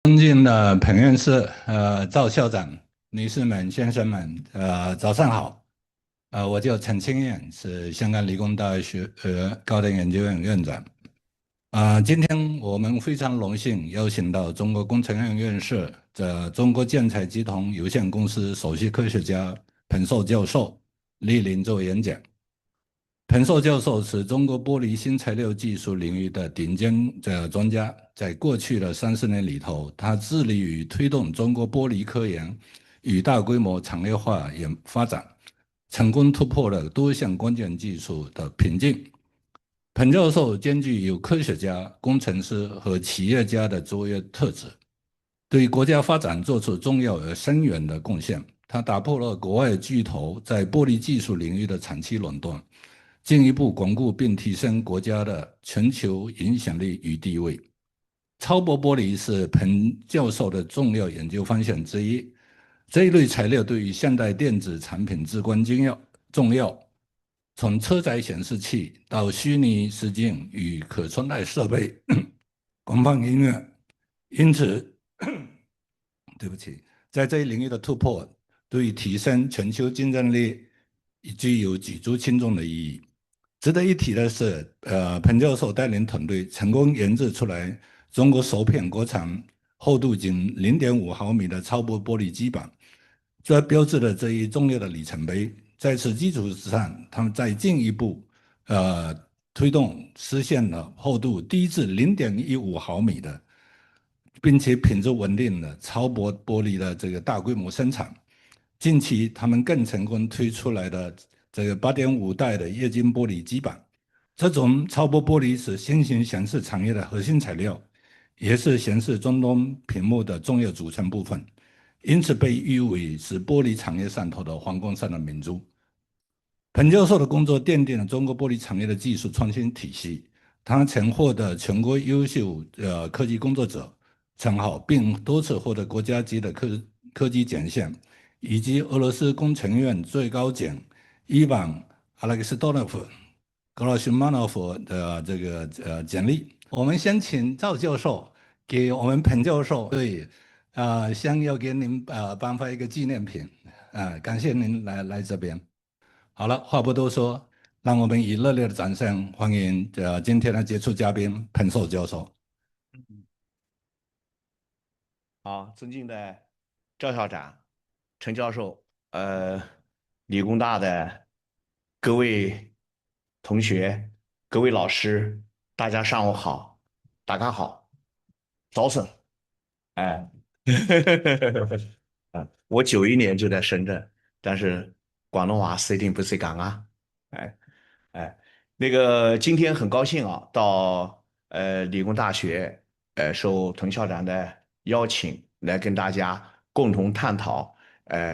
尊敬的彭院士、赵校长、女士们、先生们，早上好。我叫陈清彦，是香港理工大学高等研究院院长。今天我们非常荣幸邀请到中国工程院院士、中国建材集团有限公司首席科学家彭硕教授莅临做演讲。彭硕教授是中国玻璃新材料技术领域的顶尖专家，在过去的30年里头，他致力于推动中国玻璃科研与大规模产业化发展，成功突破了多项关键技术的瓶颈。彭教授兼具有科学家、工程师和企业家的卓越特质，对国家发展做出重要而深远的贡献。他打破了国外巨头在玻璃技术领域的长期垄断，进一步巩固并提升国家的全球影响力与地位。超薄玻璃是彭教授的重要研究方向之一。这一类材料对于现代电子产品至关重要，从车载显示器到虚拟实境与可穿戴设备、广放音乐，因此，对不起，在这一领域的突破，对于提升全球竞争力具有举足轻重的意义。值得一提的是，彭教授带领团队成功研制出来中国首片国产厚度仅0.5毫米的超薄玻璃基板，这标志了这一重要的里程碑。在此基础之上，他们再进一步呃推动实现了厚度低至0.15毫米的，并且品质稳定的超薄玻璃的这个大规模生产。近期，他们更成功推出来的这个8.5代的液晶玻璃基板。这种超薄玻璃是新型显示产业的核心材料，也是显示终端屏幕的重要组成部分，因此被誉为是玻璃产业上头的皇冠上的明珠。彭教授的工作奠定了中国玻璃产业的技术创新体系，他曾获得全国优秀科技工作者称号，并多次获得国家级的科技奖项，以及俄罗斯工程院最高奖伊万·阿列克斯多诺夫·格罗什曼诺夫的这个奖励。我们先请赵教授给我们彭教授对想要给您颁发一个纪念品感谢您来这边。好了，话不多说，让我们以热烈的掌声欢迎今天的杰出嘉宾彭硕教授。好，尊敬的赵校长、陈教授，理工大的各位同学、各位老师，大家上午好，大家好，早晨，哎，我91年就在深圳，但是广东话是一定不是讲啊，哎哎，那个今天很高兴啊，到理工大学受滕校长的邀请，来跟大家共同探讨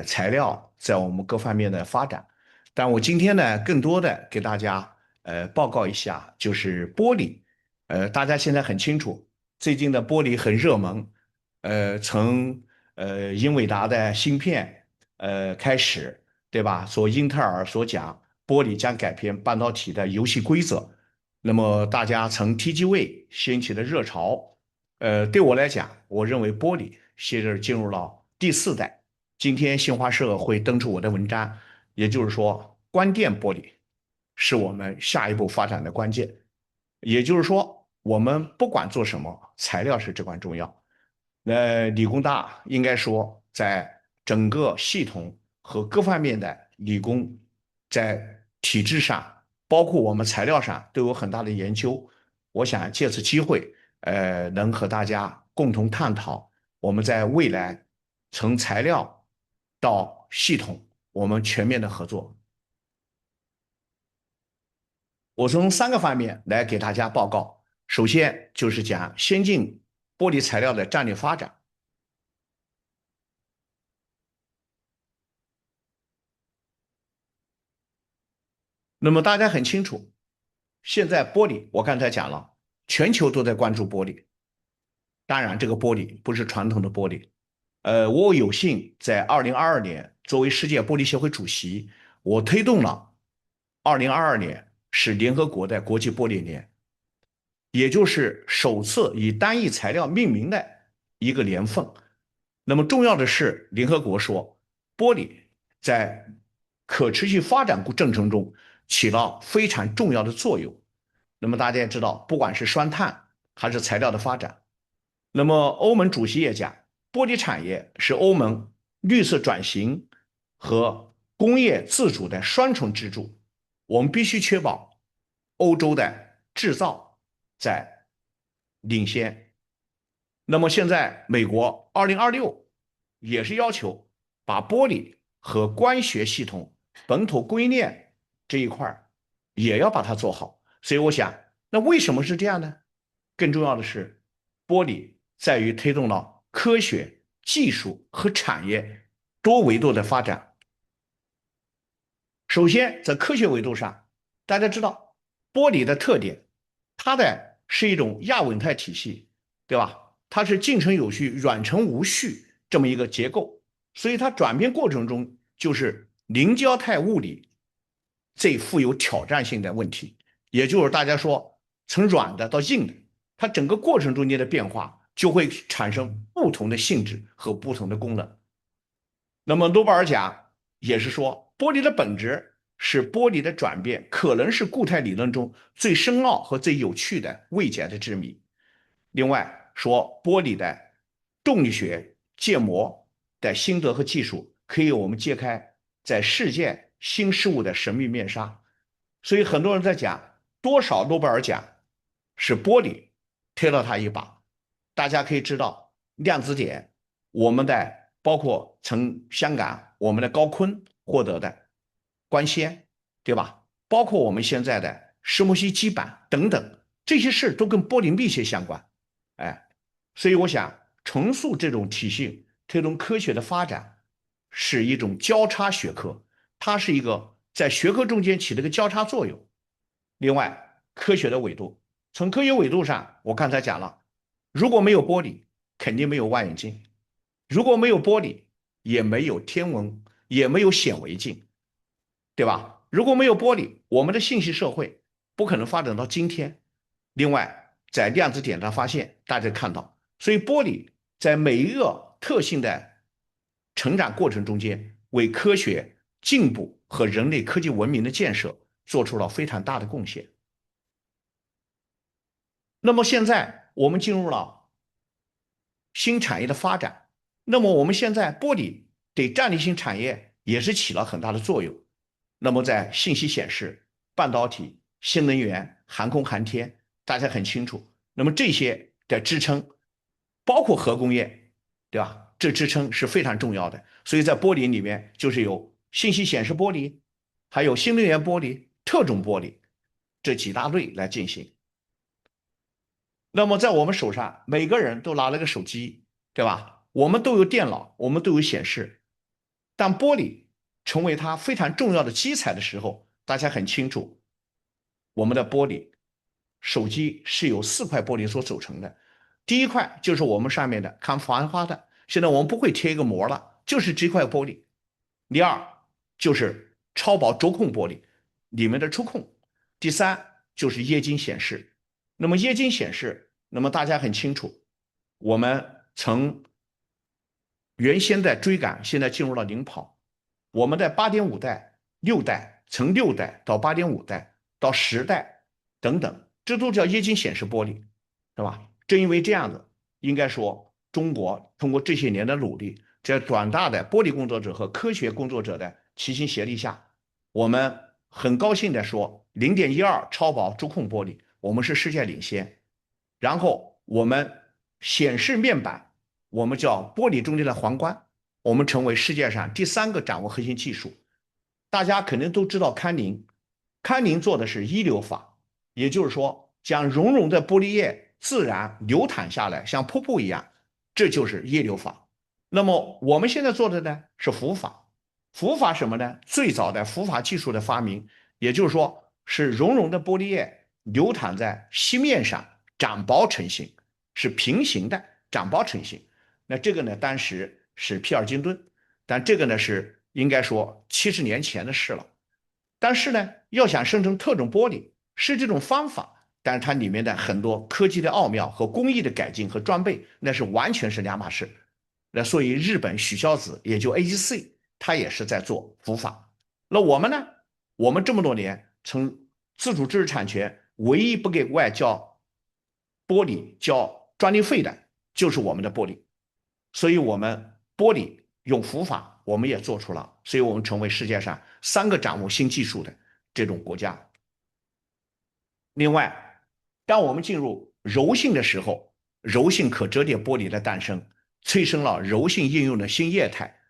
材料在我们各方面的发展。但我今天呢，更多的给大家报告一下，就是玻璃。大家现在很清楚，最近的玻璃很热门，从英伟达的芯片开始，对吧？说英特尔所讲，玻璃将改变半导体的游戏规则。那么大家从 TGV 掀起的热潮，对我来讲，我认为玻璃现在进入了第4代。今天新华社会登出我的文章，也就是说，光电玻璃是我们下一步发展的关键。也就是说，我们不管做什么，材料是至关重要。理工大应该说，在整个系统和各方面的理工，在体制上，包括我们材料上，都有很大的研究。我想借此机会，能和大家共同探讨我们在未来从材料到系统，我们全面的合作。我从3个方面来给大家报告。首先就是讲先进玻璃材料的战略发展。那么大家很清楚，现在玻璃我刚才讲了，全球都在关注玻璃。当然，这个玻璃不是传统的玻璃。我有幸在2022年作为世界玻璃协会主席，我推动了2022年是联合国的国际玻璃年，也就是首次以单一材料命名的一个年份。那么重要的是，联合国说，玻璃在可持续发展进程中起了非常重要的作用。那么大家也知道，不管是双碳还是材料的发展，那么欧盟主席也讲，玻璃产业是欧盟绿色转型和工业自主的双重支柱。我们必须确保欧洲的制造在领先。那么现在美国2026也是要求把玻璃和光学系统本土供应链这一块也要把它做好。所以我想，那为什么是这样呢？更重要的是，玻璃在于推动了科学、技术和产业多维度的发展。首先，在科学维度上，大家知道玻璃的特点，它的是一种亚稳态体系，对吧？它是进程有序、软程无序这么一个结构，所以它转变过程中就是零胶态物理最富有挑战性的问题，也就是大家说从软的到硬的，它整个过程中间的变化就会产生不同的性质和不同的功能。那么诺贝尔奖也是说，玻璃的本质是玻璃的转变，可能是固态理论中最深奥和最有趣的未解的之谜。另外说，玻璃的动力学建模的心得和技术，可以我们揭开在世界新事物的神秘面纱。所以很多人在讲，多少诺贝尔奖是玻璃推了他一把。大家可以知道，量子点，我们的包括从香港我们的高锟获得的光纤，对吧？包括我们现在的石墨烯基板等等，这些事都跟玻璃密切相关。哎，所以我想重塑这种体系，推动科学的发展，是一种交叉学科，它是一个在学科中间起了一个交叉作用。另外，科学的维度，从科学维度上，我刚才讲了，如果没有玻璃，肯定没有望远镜；如果没有玻璃，也没有天文，也没有显微镜，对吧？如果没有玻璃，我们的信息社会不可能发展到今天。另外，在量子点上发现，大家看到，所以玻璃在每一个特性的成长过程中间，为科学进步和人类科技文明的建设做出了非常大的贡献。那么现在我们进入了新产业的发展，那么我们现在玻璃对战略性产业也是起了很大的作用。那么在信息显示、半导体、新能源、航空航天，大家很清楚。那么这些的支撑，包括核工业，对吧？这支撑是非常重要的。所以在玻璃里面，就是有信息显示玻璃，还有新能源玻璃、特种玻璃这几大类来进行。那么在我们手上，每个人都拿了个手机，对吧？我们都有电脑，我们都有显示。当玻璃成为它非常重要的基材的时候，大家很清楚，我们的玻璃手机是由4块玻璃所组成的。第一块就是我们上面的看繁花的，现在我们不会贴一个膜了，就是这块玻璃。第二就是超薄中控玻璃里面的触控。第三就是液晶显示。那么液晶显示，那么大家很清楚，我们从原先的追赶，现在进入了领跑。我们的8.5代、6代，从6代到8.5代到10代等等，这都叫液晶显示玻璃，是吧？正因为这样子，应该说中国通过这些年的努力，在广大的玻璃工作者和科学工作者的齐心协力下，我们很高兴的说，0.12超薄中控玻璃，我们是世界领先。然后我们显示面板，我们叫玻璃中间的皇冠，我们成为世界上第3个掌握核心技术。大家肯定都知道康宁，康宁做的是一流法，也就是说将熔融的玻璃液自然流淌下来，像瀑布一样，这就是一流法。那么我们现在做的呢是浮法，浮法什么呢？最早的浮法技术的发明，也就是说是熔融的玻璃液流淌在锡面上，长薄成型，是平行的长薄成型。那这个呢，当时是皮尔金顿，但这个呢是应该说70年前的事了。但是呢，要想生成特种玻璃，是这种方法但是它里面的很多科技的奥妙和工艺的改进和装备，那是完全是两码事。那所以日本许孝子也就 AGC，他也是在做伏法。那我们呢？我们这么多年从自主知识产权唯一不给外交玻璃交专利费的，就是我们的玻璃。所以我们玻璃用伏法，我们也做出了，所以我们成为世界上3个掌握新技术的这种国家。另外，当我们进入柔性的时候，柔性可折叠玻璃的诞生，催生了柔性应用的新业态。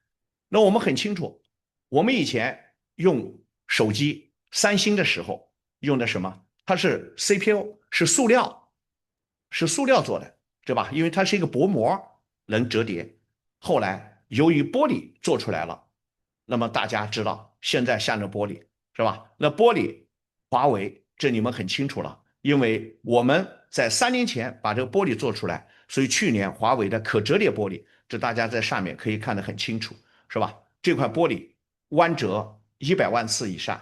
那我们很清楚，我们以前用手机三星的时候用的什么？它是 CPU 是塑料，是塑料做的，对吧？因为它是一个薄膜，能折叠。后来由于玻璃做出来了，那么大家知道现在像这玻璃是吧？那玻璃，华为这你们很清楚了，因为我们在3年前把这个玻璃做出来，所以去年华为的可折叠玻璃，这大家在上面可以看得很清楚，是吧？这块玻璃弯折100万次以上，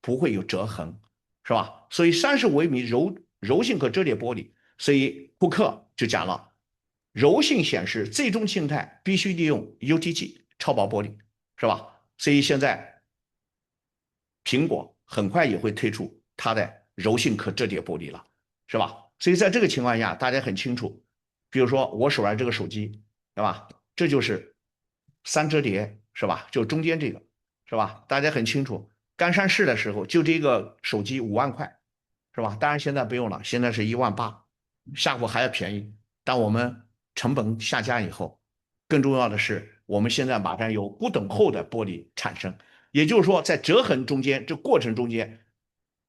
不会有折痕，是吧？所以30微米柔性可折叠玻璃，所以库克就讲了，柔性显示最终形态必须利用 UTG 超薄玻璃，是吧？所以现在苹果很快也会推出它的柔性可折叠玻璃了，是吧？所以在这个情况下，大家很清楚，比如说我手上这个手机，对吧？这就是3折叠，是吧？就中间这个，是吧？大家很清楚，刚上市的时候就这个手机5万块，是吧？当然现在不用了，现在是1.8万，下货还要便宜。当我们成本下降以后，更重要的是，我们现在马上有不等厚的玻璃产生，也就是说，在折痕中间，这过程中间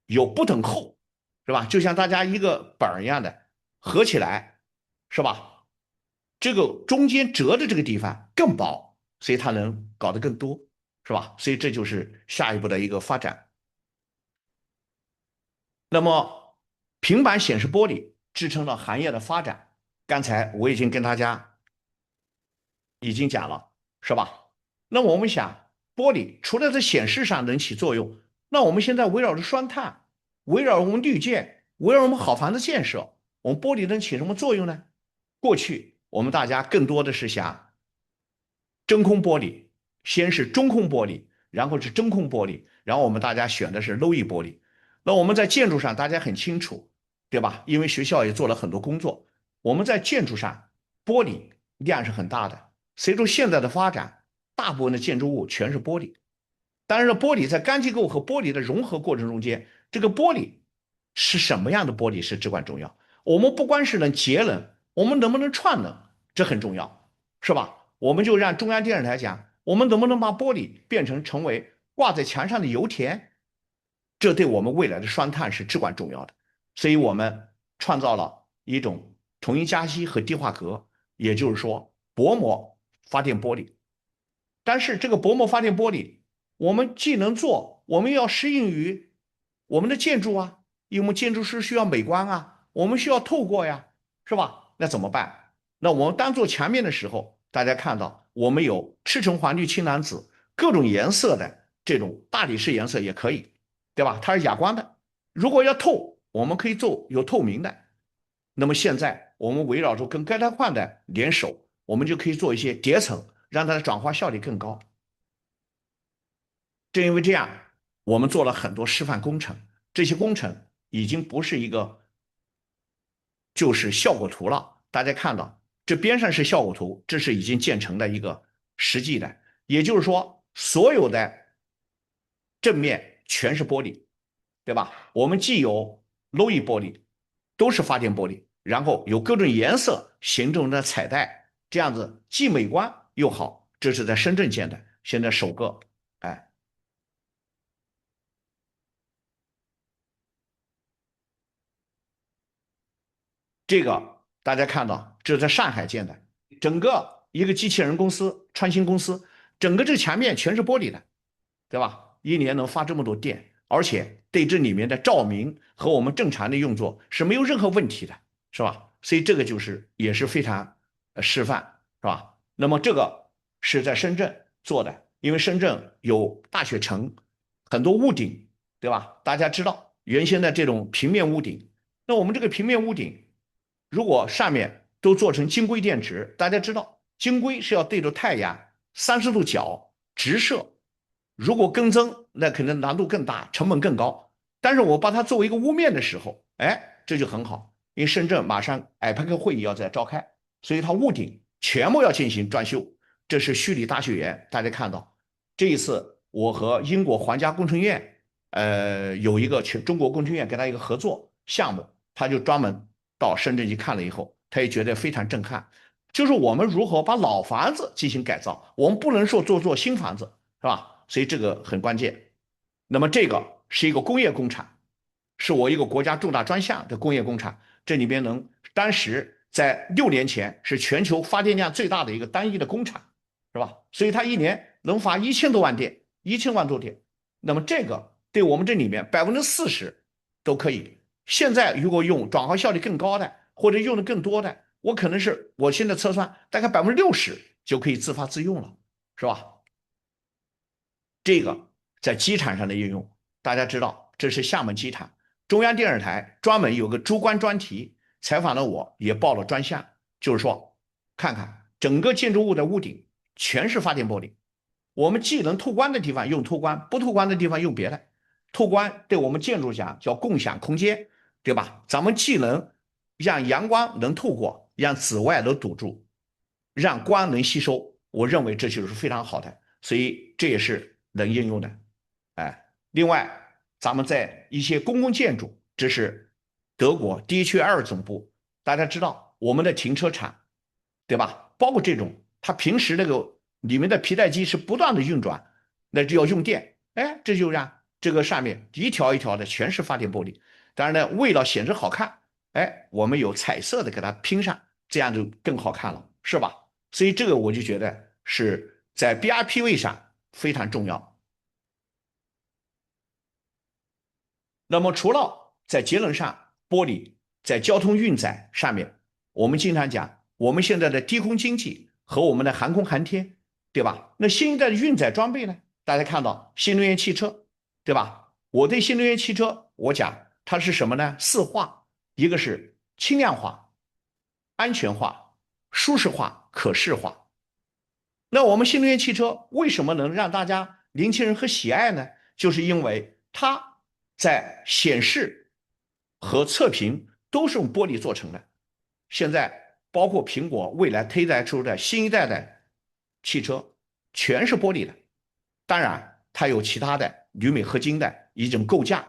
有不等厚，是吧？就像大家一个本儿一样的合起来，是吧？这个中间折的这个地方更薄，所以它能搞得更多，是吧？所以这就是下一步的一个发展。那么，平板显示玻璃支撑了行业的发展。刚才我已经跟大家已经讲了，是吧？那我们想，玻璃除了在显示上能起作用，那我们现在围绕着双碳，围绕我们绿建，围绕我们好房子建设，我们玻璃能起什么作用呢？过去我们大家更多的是想真空玻璃，先是中空玻璃，然后是真空玻璃，然后我们大家选的是 Low-E 玻璃。那我们在建筑上大家很清楚，对吧？因为学校也做了很多工作，我们在建筑上玻璃量是很大的。随着现在的发展，大部分的建筑物全是玻璃。当然，玻璃在钢结构和玻璃的融合过程中间，这个玻璃是什么样的玻璃是至关重要。我们不光是能节能，我们能不能创能，这很重要，是吧？我们就让中央电视台讲，我们能不能把玻璃变成为挂在墙上的油田，这对我们未来的双碳是至关重要的。所以我们创造了一种同一加吸和低化镉，也就是说薄膜发电玻璃。但是这个薄膜发电玻璃，我们既能做，我们要适应于我们的建筑啊，因为我们建筑师需要美观啊，我们需要透过呀，是吧？那怎么办？那我们当做墙面的时候，大家看到我们有赤橙黄绿青蓝紫各种颜色的这种大理石颜色也可以，对吧？它是哑光的。如果要透，我们可以做有透明的。那么现在我们围绕着跟该台换的联手，我们就可以做一些叠层，让它的转化效率更高。正因为这样，我们做了很多示范工程，这些工程已经不是一个就是效果图了。大家看到这边上是效果图，这是已经建成的一个实际的，也就是说，所有的正面全是玻璃，对吧？我们既有 Low-E 玻璃，都是发电玻璃，然后有各种颜色形成的彩带，这样子既美观又好。这是在深圳建的，现在首个，哎。这个大家看到，这是在上海建的，整个一个机器人公司、创新公司，整个这个墙面全是玻璃的，对吧？一年能发这么多电，而且对这里面的照明和我们正常的用作是没有任何问题的，是吧？所以这个就是也是非常示范，是吧？那么这个是在深圳做的，因为深圳有大学城，很多屋顶，对吧？大家知道原先的这种平面屋顶。那我们这个平面屋顶，如果上面都做成晶硅电池，大家知道晶硅是要对着太阳30度角直射，如果跟增，那可能难度更大，成本更高。但是我把它作为一个屋面的时候，哎，这就很好，因为深圳马上 IPEC 会议要在召开，所以它屋顶全部要进行装修。这是虚拟大学园，大家看到这一次我和英国皇家工程院，有一个全中国工程院跟他一个合作项目，他就专门到深圳去看了以后，他也觉得非常震撼。就是我们如何把老房子进行改造，我们不能说做新房子，是吧？所以这个很关键。那么这个是一个工业工厂，是我一个国家重大专项的工业工厂，这里边当时在6年前是全球发电量最大的一个单一的工厂，是吧？所以它一年能发1000多万电，1000万多电。那么这个对我们这里面40%都可以。现在如果用转化效率更高的，或者用的更多的，我可能是我现在测算大概60%就可以自发自用了，是吧？这个在机场上的应用，大家知道这是厦门机场，中央电视台专门有个主观专题采访了我，也报了专项，就是说看看整个建筑物的屋顶全是发电玻璃，我们既能透光的地方用透光，不透光的地方用别的。透光对我们建筑讲叫共享空间，对吧？咱们既能让阳光能透过，让紫外能堵住，让光能吸收，我认为这就是非常好的，所以这也是能应用的。哎，另外咱们在一些公共建筑，这是德国 DHL 总部，大家知道我们的停车场，对吧？包括这种，它平时那个里面的皮带机是不断的运转，那就要用电，哎，这就让这个上面一条一条的全是发电玻璃。当然呢，为了显示好看，哎，我们有彩色的给它拼上，这样就更好看了，是吧？所以这个我就觉得是在 BRPV 上非常重要。那么除了在节能上，玻璃在交通运载上面，我们经常讲，我们现在的低空经济和我们的航空航天，对吧？那新一代的运载装备呢？大家看到新能源汽车，对吧？我对新能源汽车，我讲它是什么呢？四化，一个是轻量化、安全化、舒适化、可视化。那我们新能源汽车为什么能让大家年轻人很喜爱呢？就是因为它在显示和测评都是用玻璃做成的。现在包括苹果未来推出的新一代的汽车，全是玻璃的。当然，它有其他的铝镁合金的一种构架，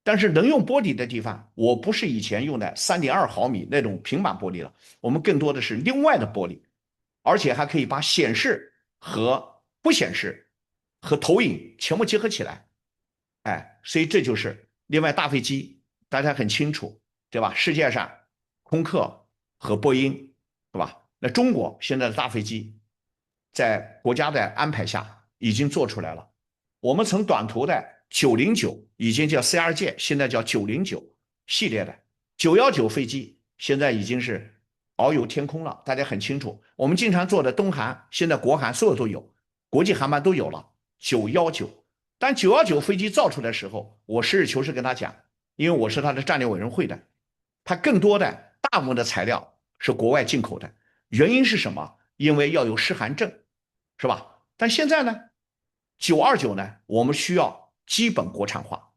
但是能用玻璃的地方，我不是以前用的3.2毫米那种平板玻璃了，我们更多的是另外的玻璃。而且还可以把显示和不显示和投影全部结合起来，哎，所以这就是另外大飞机，大家很清楚，对吧？世界上空客和波音，对吧？那中国现在的大飞机，在国家的安排下已经做出来了。我们从短途的909已经叫 CRJ，现在叫909系列的919飞机，现在已经是遨游天空了。大家很清楚，我们经常做的东航，现在国航所有都有，国际航班都有了919。当919飞机造出来的时候，我实事求是跟他讲，因为我是他的战略委员会的，他更多的大部分的材料是国外进口的，原因是什么？因为要有适航证，是吧？但现在呢，929呢，我们需要基本国产化，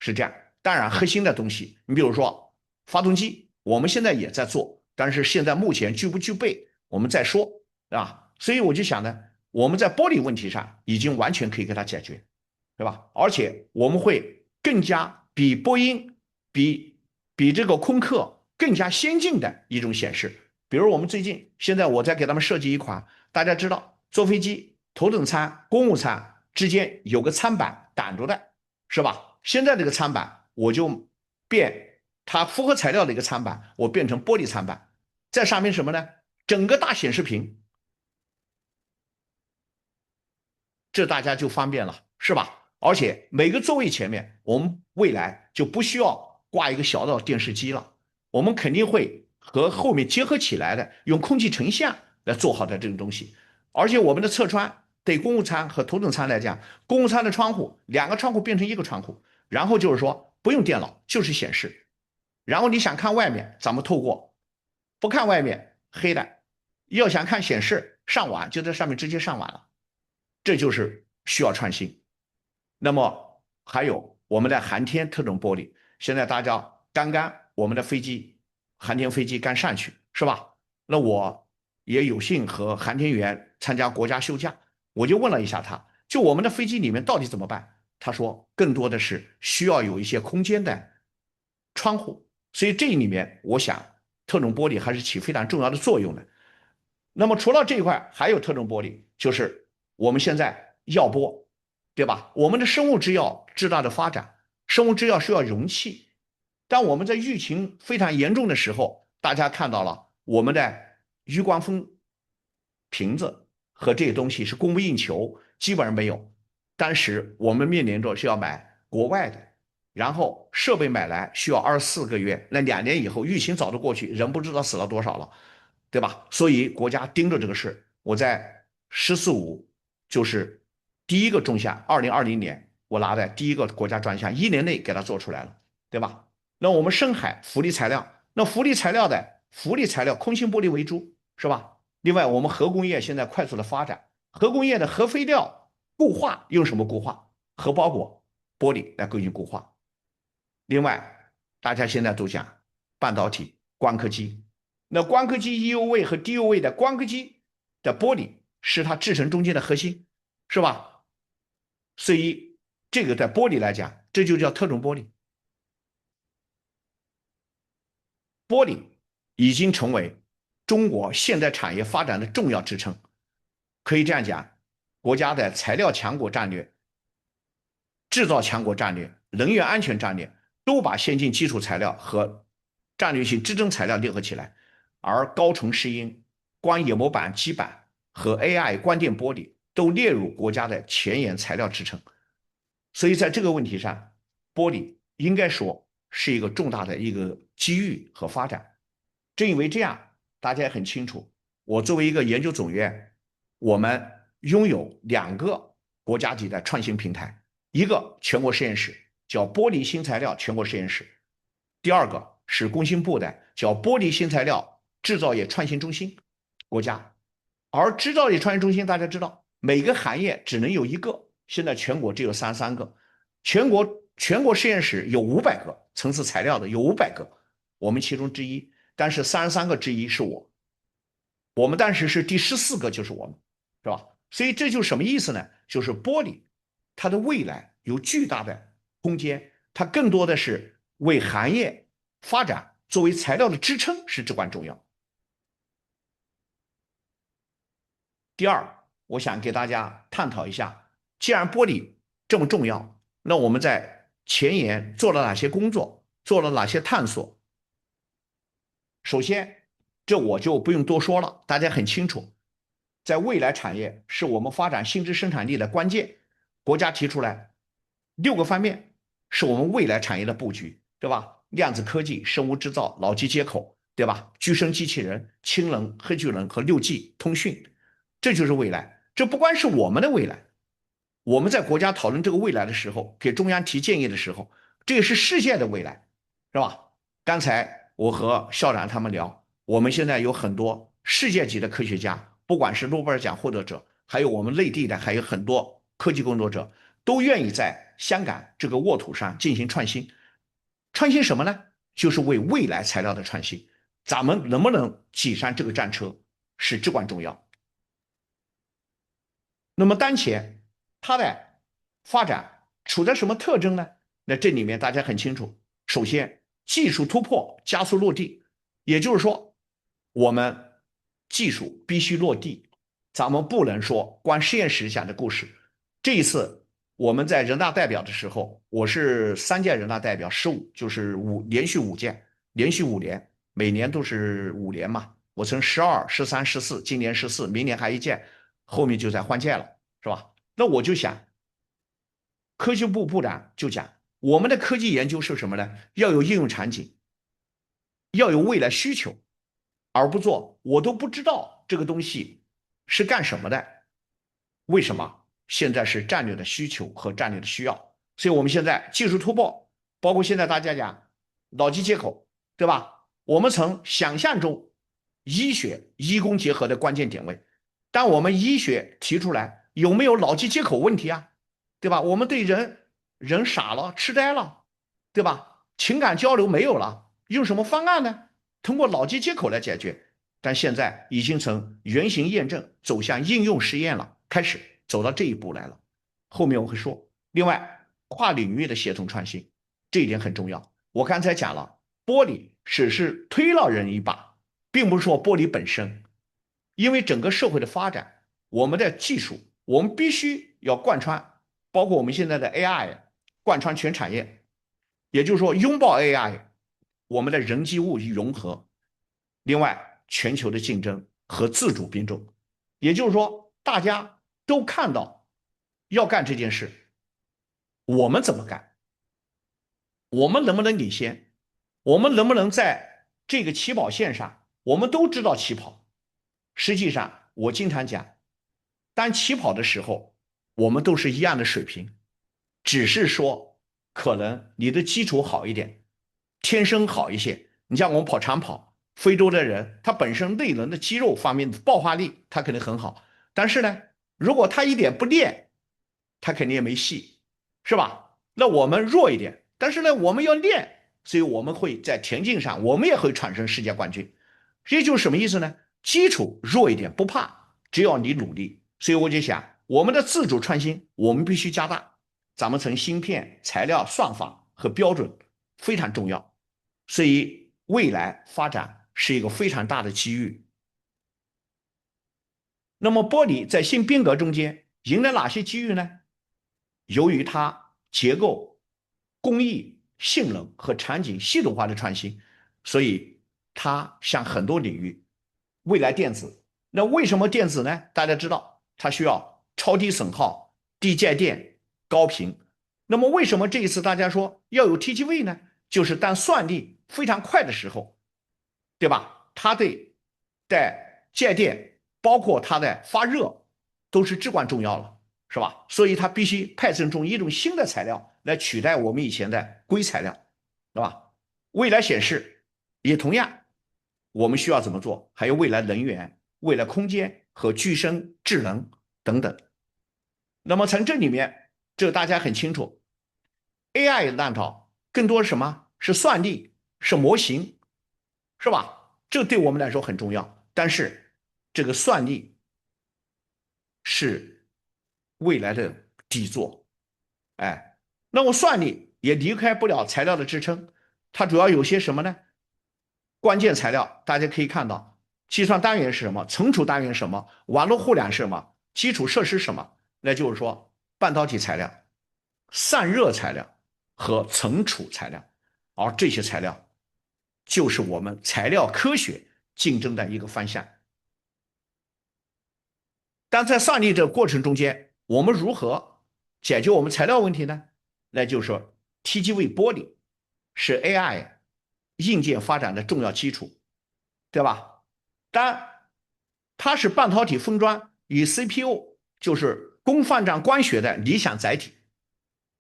是这样。当然，核心的东西，你比如说发动机，我们现在也在做，但是现在目前具不具备，我们再说，啊。所以我就想呢，我们在玻璃问题上已经完全可以给它解决，对吧？而且我们会更加比波音、比这个空客更加先进的一种显示。比如我们最近现在我在给他们设计一款，大家知道坐飞机头等舱、公务舱之间有个餐板挡着的，是吧？现在这个餐板我就变它复合材料的一个餐板，我变成玻璃餐板，在上面什么呢？整个大显示屏，这大家就方便了，是吧？而且每个座位前面，我们未来就不需要挂一个小的电视机了，我们肯定会和后面结合起来的，用空气成像来做好的这种东西。而且我们的侧窗对公务舱和头等舱来讲，公务舱的窗户2个窗户变成1个窗户，然后就是说不用电脑，就是显示，然后你想看外面，咱们透过，不看外面黑的，要想看显示上网，就在上面直接上网了，这就是需要创新。那么还有我们的航天特种玻璃，现在大家刚刚我们的飞机，航天飞机刚上去，是吧？那我也有幸和航天员参加国家休假，我就问了一下他，就我们的飞机里面到底怎么办？他说更多的是需要有一些空间的窗户，所以这里面我想特种玻璃还是起非常重要的作用的。那么除了这一块，还有特种玻璃，就是我们现在药玻，对吧？我们的生物制药质大的发展，生物制药需要容器。当我们在疫情非常严重的时候，大家看到了我们的余光风瓶子和这些东西是供不应求，基本上没有。当时我们面临着是要买国外的，然后设备买来需要24个月，那2年以后疫情早就过去，人不知道死了多少了，对吧？所以国家盯着这个事。我在“十四五”就是第一个专项，2020年我拿的第一个国家专项，1年内给它做出来了，对吧？那我们深海浮力材料，那浮力材料的浮力材料，空心玻璃为主，是吧？另外，我们核工业现在快速的发展，核工业的核废料固化用什么固化？核包裹玻璃来进行固化。另外，大家现在都讲半导体、光刻机，那光刻机 EUV 和 DUV 的光刻机的玻璃是它制成中间的核心，是吧？所以这个在玻璃来讲，这就叫特种玻璃。玻璃已经成为中国现代产业发展的重要支撑。可以这样讲，国家的材料强国战略、制造强国战略、能源安全战略都把先进基础材料和战略性支撑材料联合起来，而高纯石英、光冶模板基板和 AI 光电玻璃都列入国家的前沿材料支撑。所以在这个问题上，玻璃应该说是一个重大的一个机遇和发展。正因为这样，大家也很清楚，我作为一个研究总院，我们拥有2个国家级的创新平台，一个全国实验室叫玻璃新材料全国实验室，第2个是工信部的叫玻璃新材料制造业创新中心，国家。而制造业创新中心大家知道，每个行业只能有1个，现在全国只有33个，全国实验室有500个，层次材料的有500个，我们其中之一。但是33个之一是我们当时是第14个，就是我们，是吧？所以这就什么意思呢？就是玻璃它的未来有巨大的空间，它更多的是为行业发展作为材料的支撑是至关重要。第二，我想给大家探讨一下，既然玻璃这么重要，那我们在前沿做了哪些工作，做了哪些探索？首先，这我就不用多说了，大家很清楚，在未来产业是我们发展新质生产力的关键。国家提出来6个方面，是我们未来产业的布局，对吧？量子科技、生物制造、脑机接口，对吧？具身机器人、氢能、黑巨能和6G 通讯，这就是未来。这不光是我们的未来，我们在国家讨论这个未来的时候，给中央提建议的时候，这也是世界的未来，是吧？刚才我和校长他们聊，我们现在有很多世界级的科学家，不管是诺贝尔奖获得者，还有我们内地的，还有很多科技工作者，都愿意在香港这个沃土上进行创新。创新什么呢？就是为未来材料的创新。咱们能不能挤上这个战车，是至关重要。那么当前它的发展处在什么特征呢？那这里面大家很清楚，首先技术突破加速落地，也就是说我们技术必须落地，咱们不能说光实验室讲的故事。这一次我们在人大代表的时候，我是3届人大代表，15就是连续5届，连续5年，每年都是5年嘛。我从12、13、14，今年14，明年还1届，后面就在换届了，是吧？那我就想，科技部部长就讲，我们的科技研究是什么呢？要有应用场景，要有未来需求，而不做我都不知道这个东西是干什么的。为什么？现在是战略的需求和战略的需要，所以我们现在技术突破，包括现在大家讲脑机接口，对吧？我们曾想象中医学医工结合的关键点位，但我们医学提出来有没有脑机接口问题啊？对吧？我们对人傻了、痴呆了，对吧？情感交流没有了，用什么方案呢？通过脑机接口来解决。但现在已经从原型验证走向应用实验了，开始走到这一步来了。后面我会说。另外，跨领域的协同创新，这一点很重要。我刚才讲了，玻璃只是推了人一把，并不是说玻璃本身，因为整个社会的发展，我们的技术，我们必须要贯穿，包括我们现在的 AI，贯穿全产业。也就是说，拥抱 AI，我们的人机物融合。另外，全球的竞争和自主并重，也就是说，大家都看到要干这件事，我们怎么干？我们能不能领先？我们能不能在这个起跑线上？我们都知道起跑。实际上，我经常讲，当起跑的时候，我们都是一样的水平，只是说可能你的基础好一点，天生好一些。你像我们跑长跑，非洲的人他本身内轮的肌肉方面的爆发力他肯定很好，但是呢，如果他一点不练，他肯定也没戏，是吧？那我们弱一点，但是呢，我们要练，所以我们会在田径上，我们也会产生世界冠军。这就是什么意思呢？基础弱一点不怕，只要你努力。所以我就想，我们的自主创新，我们必须加大。咱们从芯片、材料、算法和标准非常重要，所以未来发展是一个非常大的机遇。那么玻璃在新变革中间迎来哪些机遇呢？由于它结构、工艺、性能和场景系统化的创新，所以它向很多领域，未来电子，那为什么电子呢？大家知道它需要超低损耗、低介电、高频。那么为什么这一次大家说要有 TGV 呢？就是当算力非常快的时候，对吧？它在介电，包括它的发热，都是至关重要了。是吧？所以它必须派生出一种新的材料来取代我们以前的硅材料，是吧？未来显示也同样，我们需要怎么做？还有未来能源、未来空间和具身智能等等。那么从这里面，这大家很清楚 ，AI 浪潮更多是什么？是算力，是模型，是吧？这对我们来说很重要。但是这个算力是未来的底座，哎，那么算力也离开不了材料的支撑，它主要有些什么呢？关键材料大家可以看到，计算单元是什么？存储单元是什么？网络互联是什么？基础设施是什么？那就是说，半导体材料、散热材料和存储材料，而这些材料就是我们材料科学竞争的一个方向。但在算力这个过程中间，我们如何解决我们材料问题呢？那就是说 TGV 玻璃是 AI 硬件发展的重要基础，对吧？当它是半导体封装与 CPU 就是供放张光学的理想载体，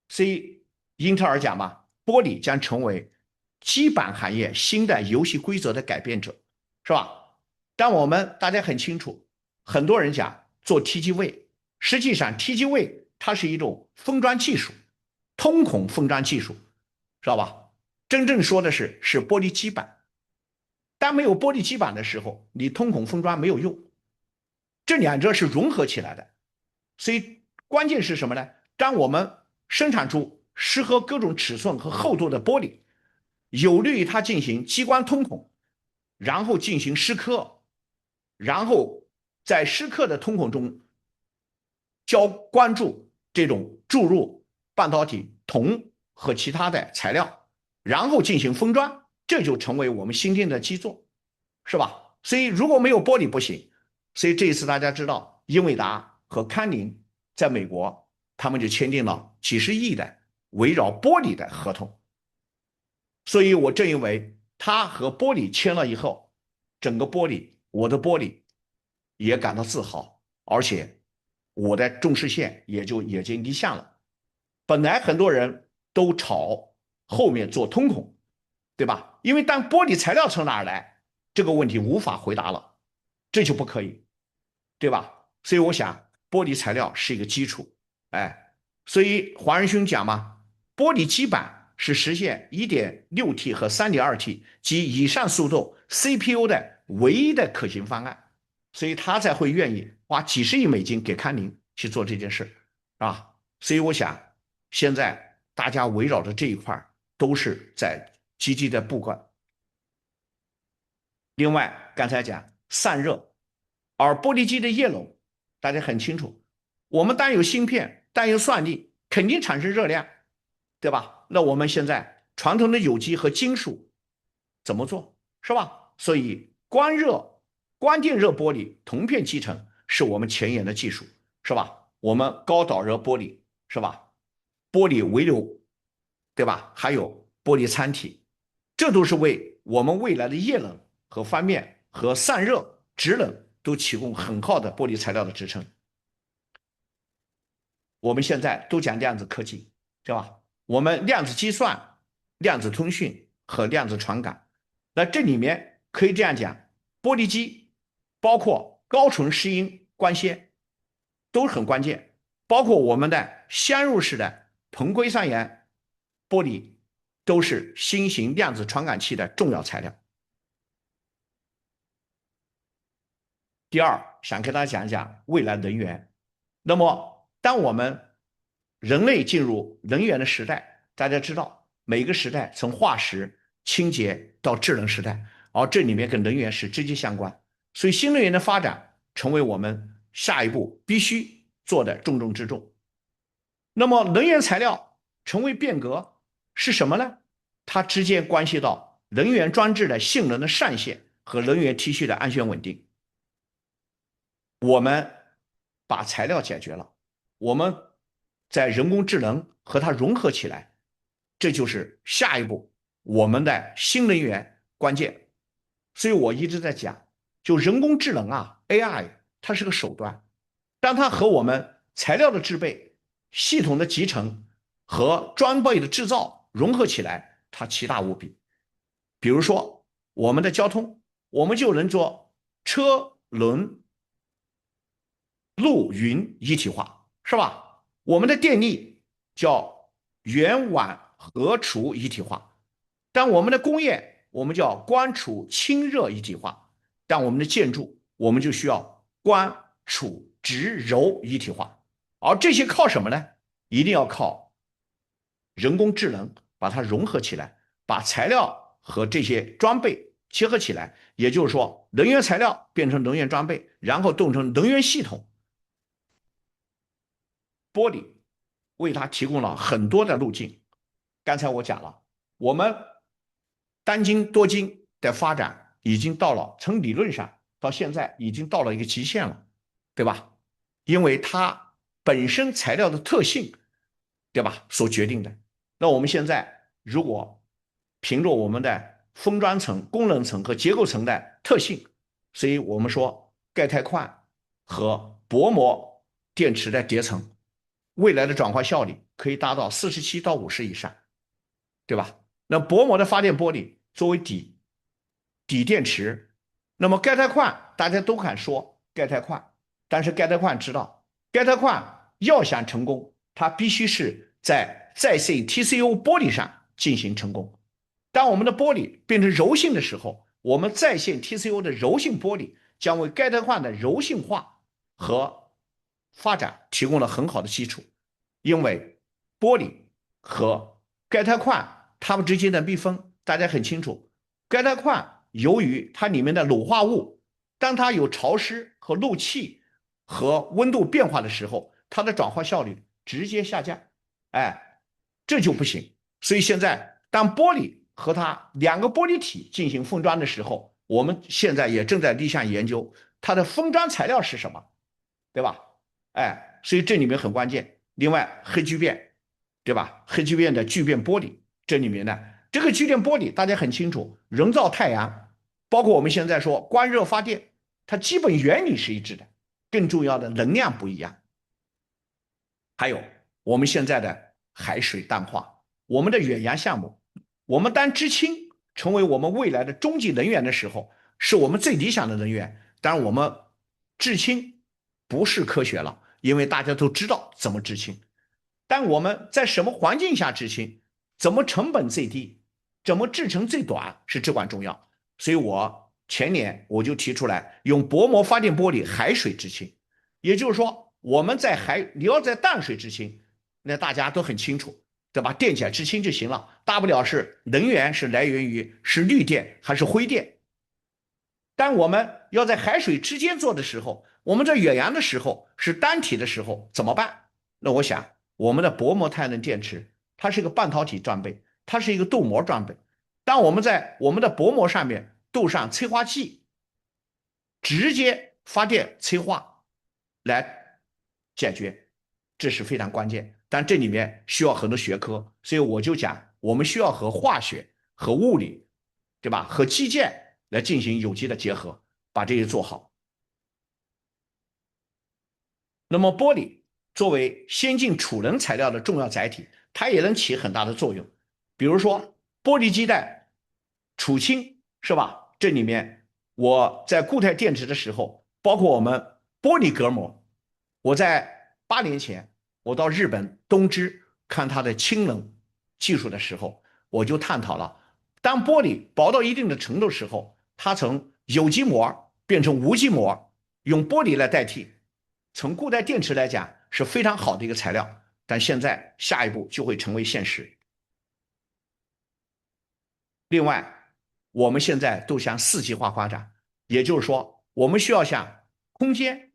所以英特尔讲嘛，玻璃将成为基板行业新的游戏规则的改变者，是吧？但我们大家很清楚，很多人讲做 TGV，实际上 TGV 它是一种封装技术，通孔封装技术，知道吧？真正说的是玻璃基板。当没有玻璃基板的时候，你通孔封装没有用，这两者是融合起来的。所以关键是什么呢？当我们生产出适合各种尺寸和厚度的玻璃，有利于它进行激光通孔，然后进行蚀刻，然后在蚀刻的通孔中关注这种注入半导体铜和其他的材料，然后进行封装，这就成为我们芯片的基座，是吧？所以如果没有玻璃不行。所以这一次大家知道，英伟达和康宁在美国，他们就签订了几十亿的围绕玻璃的合同。所以我正因为他和玻璃签了以后，整个玻璃，我的玻璃也感到自豪，而且我的重视线也就已经立项了。本来很多人都吵后面做通孔，对吧？因为当玻璃材料从哪儿来，这个问题无法回答了，这就不可以，对吧？所以我想玻璃材料是一个基础，所以黄仁勋讲嘛，玻璃基板是实现 1.6T 和 3.2T 及以上速度 CPU 的唯一的可行方案，所以他才会愿意花几十亿美金给康宁去做这件事啊。所以我想现在大家围绕着这一块都是在积极的布管。另外刚才讲散热，而玻璃基的液冷大家很清楚，我们单有芯片单有算力肯定产生热量，对吧？那我们现在传统的有机和金属怎么做，是吧？所以光电热玻璃铜片基层是我们前沿的技术，是吧？我们高导热玻璃，是吧？玻璃微流，对吧？还有玻璃餐体，这都是为我们未来的液冷和翻面和散热制冷都提供很好的玻璃材料的支撑。我们现在都讲量子科技，对吧？我们量子计算、量子通讯和量子传感，那这里面可以这样讲，玻璃基包括高纯湿音光纤都很关键，包括我们的镶入式的硼硅酸盐玻璃都是新型量子传感器的重要材料。第二，想跟大家讲一讲未来能源。那么，当我们人类进入能源的时代，大家知道每个时代从化石、清洁到智能时代，而这里面跟能源是直接相关。所以，新能源的发展成为我们下一步必须做的重中之重。那么，能源材料成为变革是什么呢？它直接关系到能源装置的性能的上限和能源体系的安全稳定。我们把材料解决了，我们在人工智能和它融合起来，这就是下一步我们的新能源关键。所以我一直在讲，就人工智能啊 ，AI 它是个手段，当它和我们材料的制备、系统的集成和装备的制造融合起来，它奇大无比。比如说我们的交通，我们就能做车轮陆云一体化，是吧？我们的电力叫源网合储一体化，但我们的工业我们叫光储氢热一体化，但我们的建筑我们就需要光储直柔一体化。而这些靠什么呢？一定要靠人工智能把它融合起来，把材料和这些装备结合起来，也就是说，能源材料变成能源装备，然后动成能源系统。玻璃为它提供了很多的路径。刚才我讲了，我们单晶多晶的发展已经到了，从理论上到现在已经到了一个极限了，对吧？因为它本身材料的特性，对吧？所决定的。那我们现在如果凭着我们的封装层、功能层和结构层的特性，所以我们说钙钛矿和薄膜电池的叠层，未来的转化效率可以达到47到50以上，对吧？那薄膜的发电玻璃作为底电池，那么钙钛矿大家都敢说钙钛矿，但是钙钛矿知道，钙钛矿要想成功，它必须是在再现 TCO 玻璃上进行成功。当我们的玻璃变成柔性的时候，我们再现 TCO 的柔性玻璃将为钙钛矿的柔性化和发展提供了很好的基础。因为玻璃和钙钛矿它们之间的密封，大家很清楚，钙钛矿由于它里面的卤化物，当它有潮湿和漏气和温度变化的时候，它的转化效率直接下降，这就不行。所以现在当玻璃和它两个玻璃体进行封装的时候，我们现在也正在立项研究它的封装材料是什么，对吧？所以这里面很关键。另外，黑聚变，对吧？黑聚变的聚变玻璃，这里面呢，这个聚变玻璃大家很清楚，人造太阳，包括我们现在说光热发电，它基本原理是一致的，更重要的能量不一样。还有我们现在的海水淡化，我们的远洋项目，我们当知青成为我们未来的终极能源的时候，是我们最理想的能源。当然，我们制氢不是科学了，因为大家都知道怎么制氢。但我们在什么环境下制氢，怎么成本最低，怎么制成最短是至关重要。所以我前年我就提出来用薄膜发电玻璃海水制氢，也就是说我们你要在淡水制氢，那大家都很清楚，对吧？电起来制氢就行了，大不了是能源是来源于是绿电还是灰电。但我们要在海水之间做的时候，我们在远洋的时候是单体的时候怎么办？那我想我们的薄膜太阳能电池，它是一个半导体装备，它是一个镀膜装备。当我们在我们的薄膜上面镀上催化剂，直接发电催化来解决，这是非常关键。但这里面需要很多学科，所以我就讲我们需要和化学、和物理，对吧？和基建来进行有机的结合，把这些做好。那么玻璃作为先进储能材料的重要载体，它也能起很大的作用。比如说玻璃基带储氢，是吧？这里面我在固态电池的时候，包括我们玻璃隔膜，我在8年前我到日本东芝看它的氢能技术的时候，我就探讨了，当玻璃薄到一定的程度时候，它从有机膜变成无机膜，用玻璃来代替。从固态电池来讲是非常好的一个材料，但现在下一步就会成为现实。另外，我们现在都向4极化发展，也就是说，我们需要向空间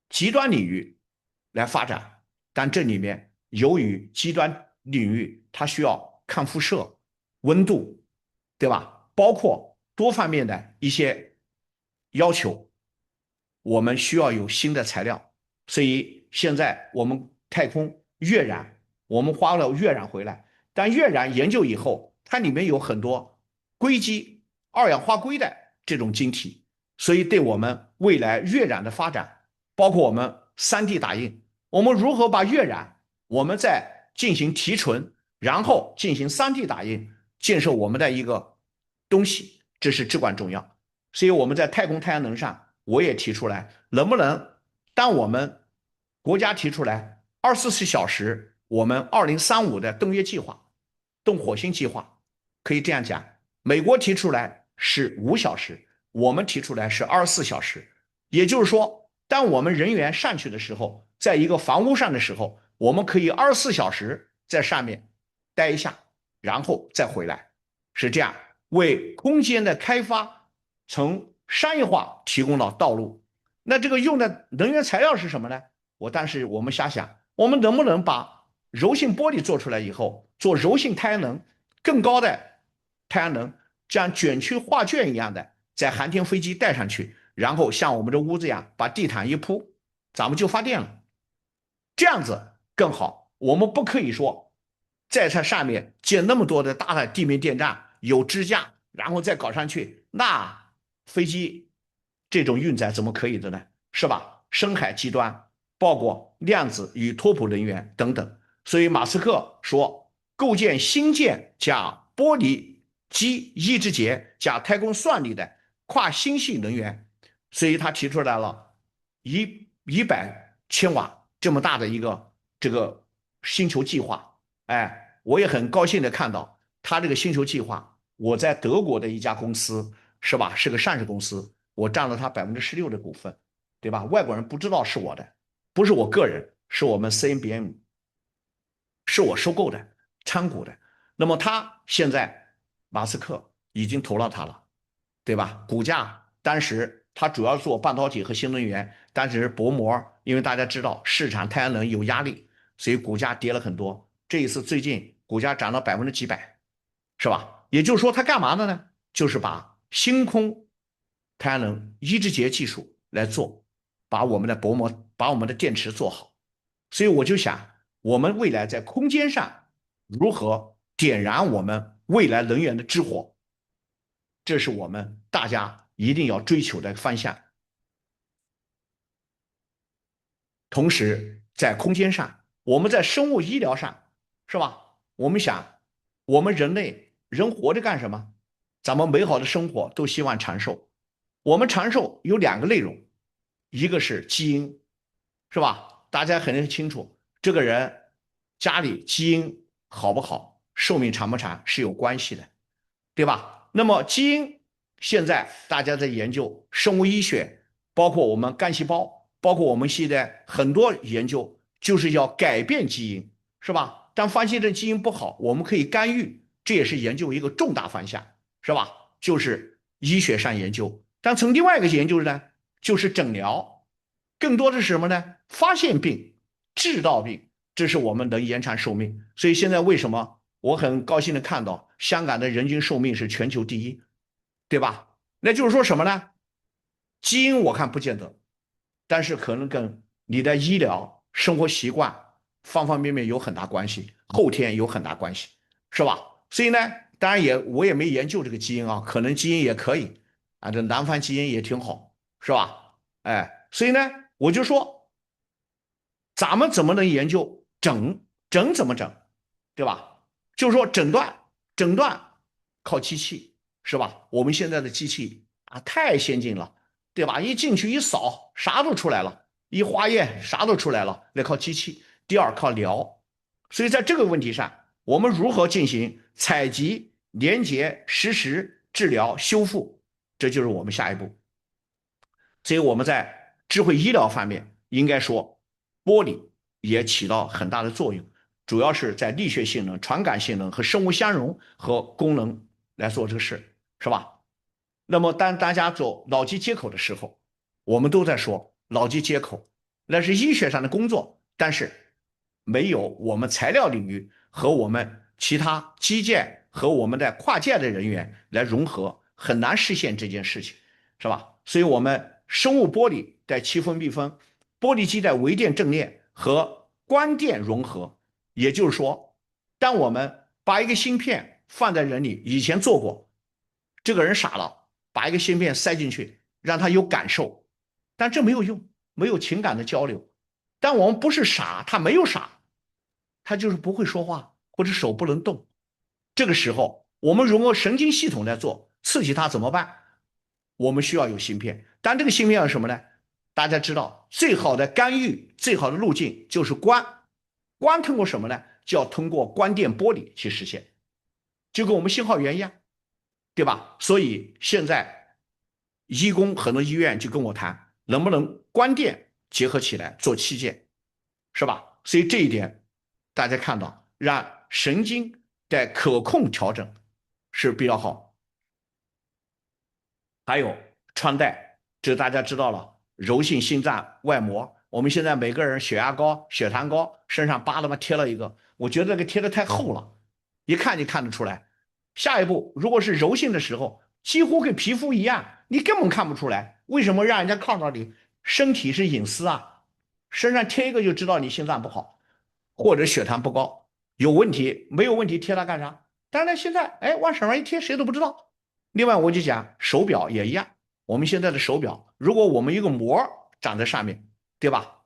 极端领域来发展，但这里面由于极端领域它需要抗辐射、温度，对吧？包括多方面的一些要求，我们需要有新的材料。所以现在我们太空月燃，我们花了月燃回来，但月燃研究以后，它里面有很多硅基、二氧化硅的这种晶体，所以对我们未来月燃的发展，包括我们3D 打印，我们如何把月燃，我们再进行提纯，然后进行3D 打印，建设我们的一个东西，这是至关重要。所以我们在太空太阳能上，我也提出来，能不能当我们国家提出来24小时，我们2035的登月计划、动火星计划，可以这样讲，美国提出来是5小时，我们提出来是24小时。也就是说，当我们人员上去的时候，在一个房屋上的时候，我们可以24小时在上面待一下，然后再回来，是这样为空间的开发从商业化提供了道路。那这个用的能源材料是什么呢？但是我们瞎想，我们能不能把柔性玻璃做出来以后，做柔性太阳能，更高的太阳能，像卷曲画卷一样的，在航天飞机带上去，然后像我们这屋子一样，把地毯一铺，咱们就发电了，这样子更好。我们不可以说在它上面建那么多的大的地面电站，有支架，然后再搞上去，那飞机这种运载怎么可以的呢？是吧？深海极端，包括量子与拓扑能源等等。所以马斯克说，构建星舰加玻璃基抑制节加太空算力的跨星系能源，所以他提出来了100千瓦这么大的一个这个星球计划。哎，我也很高兴的看到他这个星球计划，我在德国的一家公司是吧，是个上市公司，我占了他16%的股份，对吧？外国人不知道是我的，不是我个人，是我们 CNBM， 是我收购的参股的。那么他现在马斯克已经投了他了，对吧？股价当时他主要做半导体和新能源，但是薄膜，因为大家知道市场太阳能有压力，所以股价跌了很多。这一次最近股价涨了几百，是吧？也就是说他干嘛的呢？就是把星空太阳能抑制节技术来做，把我们的薄膜、把我们的电池做好。所以我就想，我们未来在空间上如何点燃我们未来能源的之火，这是我们大家一定要追求的方向。同时，在空间上，我们在生物医疗上，是吧？我们想，我们人类人活着干什么？咱们美好的生活都希望长寿。我们长寿有2个内容，一个是基因，是吧？大家很清楚，这个人家里基因好不好，寿命长不长是有关系的，对吧？那么基因现在大家在研究生物医学，包括我们干细胞，包括我们现在很多研究，就是要改变基因，是吧？当发现这基因不好，我们可以干预，这也是研究一个重大方向，是吧？就是医学上研究。但从另外一个研究呢，就是诊疗，更多的是什么呢？发现病、治到病，这是我们能延长寿命。所以现在为什么我很高兴的看到香港的人均寿命是全球第一，对吧？那就是说什么呢？基因我看不见得，但是可能跟你的医疗、生活习惯方方面面有很大关系，后天有很大关系，是吧？所以呢，当然我也没研究这个基因啊，可能基因也可以啊，这南方基因也挺好，是吧？哎，所以呢，我就说咱们怎么能研究诊怎么整，对吧？就是说诊断靠机器，是吧？我们现在的机器啊太先进了，对吧？一进去一扫，啥都出来了，一化验啥都出来了，那靠机器。第二靠疗，所以在这个问题上，我们如何进行采集、连接、实时、治疗、修复，这就是我们下一步。所以我们在智慧医疗方面，应该说玻璃也起到很大的作用，主要是在力学性能、传感性能和生物相容和功能来做这个事，是吧？那么当大家做脑机接口的时候，我们都在说脑机接口，那是医学上的工作，但是没有我们材料领域和我们其他基建和我们的跨界的人员来融合，很难实现这件事情，是吧？所以我们生物玻璃在七分密封，玻璃基带微电阵列和光电融合，也就是说，当我们把一个芯片放在人里，以前做过，这个人傻了，把一个芯片塞进去，让他有感受，但这没有用，没有情感的交流。但我们不是傻，他没有傻，他就是不会说话或者手不能动。这个时候，我们如果神经系统在做，刺激他怎么办？我们需要有芯片，但这个芯片要什么呢？大家知道，最好的干预、最好的路径就是光。光通过什么呢？就要通过光电玻璃去实现，就跟我们信号源一样，对吧？所以现在医工很多医院就跟我谈，能不能光电结合起来做器件，是吧？所以这一点大家看到，让神经的可控调整是比较好。还有穿戴，这大家知道了，柔性心脏外膜。我们现在每个人血压高、血糖高，身上叭他妈贴了一个，我觉得那个贴的太厚了，一看就看得出来。下一步如果是柔性的时候，几乎跟皮肤一样，你根本看不出来。为什么让人家看到你身体是隐私啊？身上贴一个就知道你心脏不好，或者血糖不高，有问题没有问题贴它干啥？当然现在哎往手上一贴，谁都不知道。另外我就讲手表也一样，我们现在的手表，如果我们一个膜长在上面，对吧？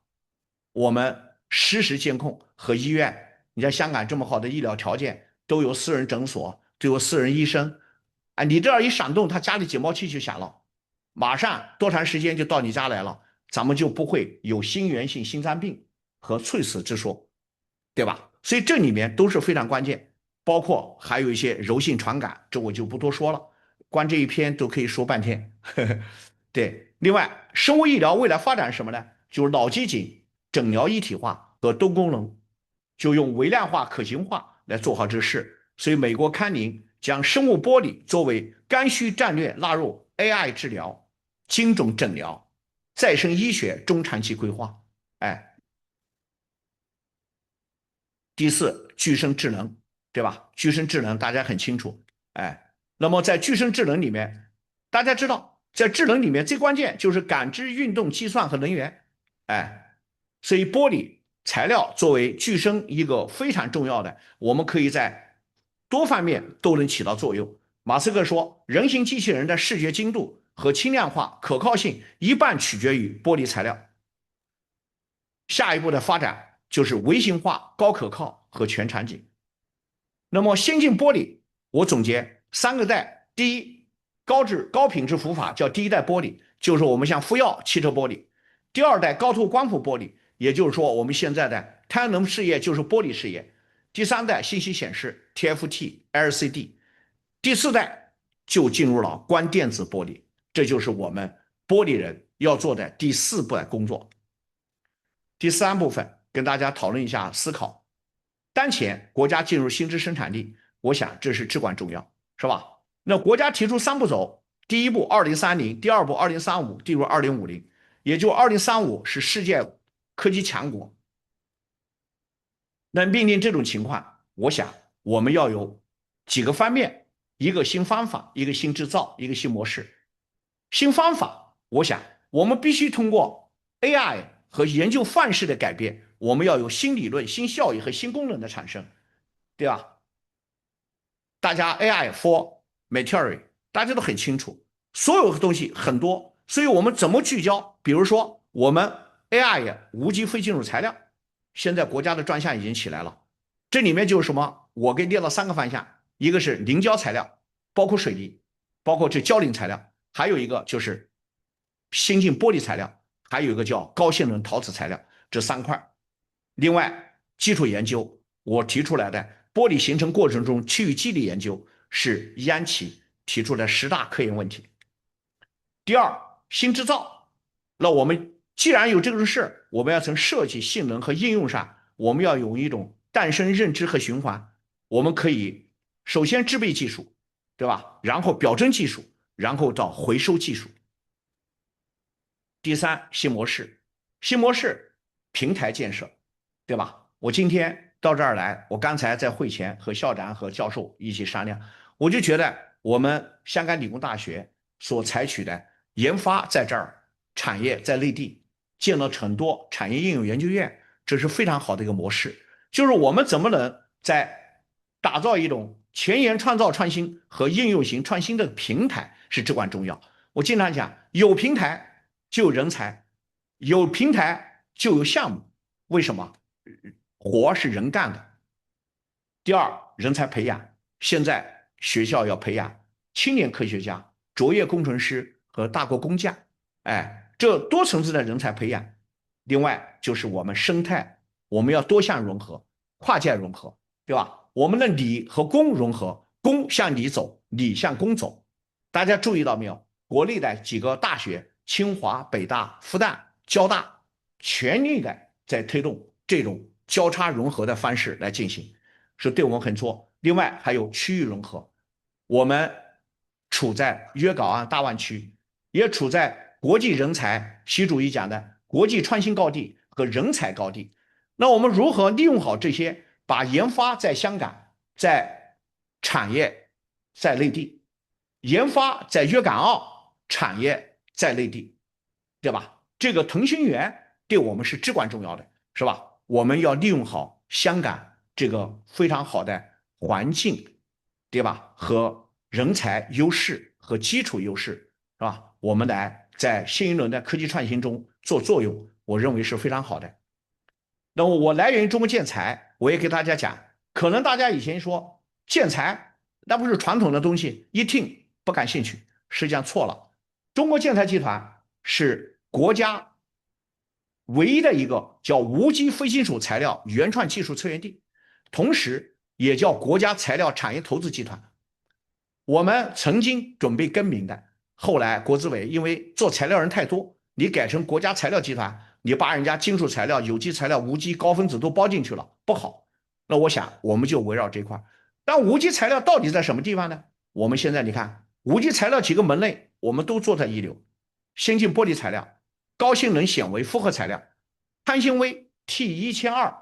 我们实时监控和医院，你像香港这么好的医疗条件，都有私人诊所，都有私人医生，啊，你这儿一闪动，他家里警报器就响了，马上多长时间就到你家来了，咱们就不会有心源性心脏病和猝死之说，对吧？所以这里面都是非常关键，包括还有一些柔性传感，这我就不多说了，光这一篇都可以说半天。对，另外，生物医疗未来发展是什么呢？就是脑机颈诊疗一体化和多功能，就用微量化、可行化来做好这事。所以，美国康宁将生物玻璃作为刚需战略纳入 AI 治疗、精准诊疗、再生医学中长期规划。哎，第四，具身智能，对吧？具身智能大家很清楚。哎，那么在具身智能里面，大家知道，在智能里面最关键就是感知、运动、计算和能源。哎，所以玻璃材料作为具身一个非常重要的，我们可以在多方面都能起到作用。马斯克说，人形机器人的视觉精度和轻量化、可靠性一半取决于玻璃材料。下一步的发展就是微型化、高可靠和全场景。那么先进玻璃，我总结3个代第一，高品质浮法叫第一代玻璃，就是我们像福耀汽车玻璃；第二代高透光谱玻璃，也就是说我们现在的太阳能事业就是玻璃事业；第三代信息显示 TFT LCD，第四代就进入了光电子玻璃，这就是我们玻璃人要做的第四步的工作。第三部分跟大家讨论一下思考。当前国家进入新质生产力，我想这是至关重要，是吧？那国家提出三步走，第一步2030，第二步2035，第二步2050，也就2035是世界科技强国。那面临这种情况，我想我们要有几个方面，一个新方法，一个新制造，一个新模式。新方法，我想我们必须通过 AI 和研究范式的改变，我们要有新理论、新效益和新功能的产生，对吧？大家 AI for material， 大家都很清楚，所有的东西很多，所以我们怎么聚焦？比如说我们 AI 无机非金属材料，现在国家的专项已经起来了，这里面就是什么？我给列了3个方向，一个是凝胶材料，包括水泥，包括这胶磷材料，还有一个就是先进玻璃材料，还有一个叫高性能陶瓷材料，这3块。另外，基础研究我提出来的玻璃形成过程中区域激励研究是央企提出的10大科研问题。第二，新制造，那我们既然有这个事，我们要从设计、性能和应用上，我们要有一种诞生、认知和循环。我们可以首先制备技术，对吧？然后表征技术，然后到回收技术。第三，新模式，新模式平台建设，对吧？我今天到这儿来，我刚才在会前和校长和教授一起商量，我就觉得我们香港理工大学所采取的研发在这儿，产业在内地，建了很多产业应用研究院，这是非常好的一个模式。就是我们怎么能在打造一种前沿创造创新和应用型创新的平台是至关重要。我经常讲，有平台就有人才，有平台就有项目。为什么？活是人干的。第二，人才培养，现在学校要培养青年科学家、卓越工程师和大国工匠，这多层次的人才培养。另外就是我们生态，我们要多项融合、跨界融合，对吧？我们的理和工融合，工向理走，理向工走。大家注意到没有？国内的几个大学，清华、北大、复旦、交大，全力的在推动这种交叉融合的方式来进行，是对我们很错。另外还有区域融合，我们处在粤港澳大湾区，也处在国际人才，习主席讲的国际创新高地和人才高地。那我们如何利用好这些，把研发在香港，在产业在内地，研发在粤港澳，产业在内地，对吧？这个同心圆对我们是至关重要的，是吧？我们要利用好香港这个非常好的环境，对吧？和人才优势和基础优势，是吧？我们来在新一轮的科技创新中做作用，我认为是非常好的。那么我来源于中国建材，我也给大家讲，可能大家以前说建材那不是传统的东西，一听不感兴趣，实际上错了。中国建材集团是国家唯一的一个叫无机非金属材料原创技术策源地，同时也叫国家材料产业投资集团。我们曾经准备更名的，后来国资委因为做材料人太多，你改成国家材料集团，你把人家金属材料、有机材料、无机高分子都包进去了，不好。那我想我们就围绕这块。但无机材料到底在什么地方呢？我们现在你看，无机材料几个门类，我们都做在一流。先进玻璃材料、高性能纤维复合材料、碳纤维 T1200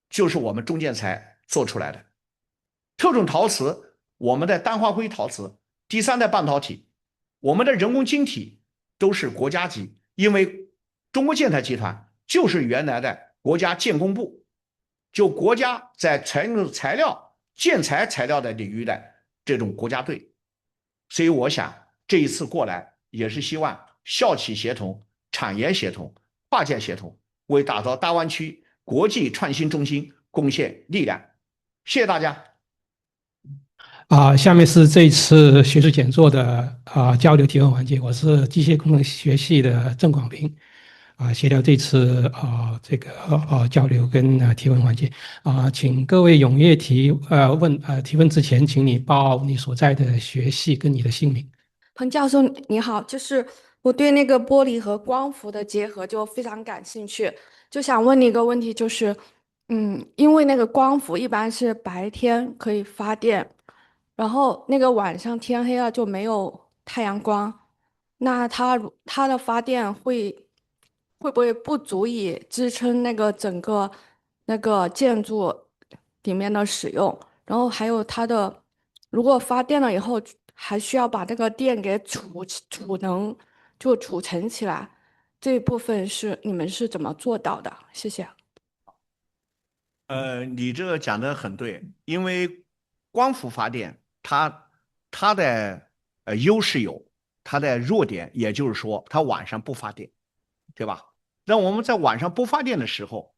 就是我们中建材做出来的。特种陶瓷，我们的氮化硅陶瓷、第三代半导体，我们的人工晶体都是国家级，因为中国建材集团就是原来的国家建工部，就国家在材料建材材料的领域的这种国家队。所以我想这一次过来也是希望校企协同、产业协同、跨界协同，为打造大湾区国际创新中心贡献力量。谢谢大家。下面是这一次学术讲座的交流提问环节，我是机械工程学系的郑广平，协调这次这个交流跟提问环节请各位踊跃提问之前，请你报你所在的学系跟你的姓名。彭教授你好，就是我对那个玻璃和光伏的结合就非常感兴趣，就想问你一个问题，因为那个光伏一般是白天可以发电，然后那个晚上天黑了就没有太阳光，那它的发电会不会不足以支撑那个整个那个建筑里面的使用？然后还有如果发电了以后，还需要把那个电给储存起来，这一部分你们是怎么做到的？谢谢。你这个讲的很对，因为光伏发电它的优势有，它的弱点，也就是说它晚上不发电，对吧？那我们在晚上不发电的时候，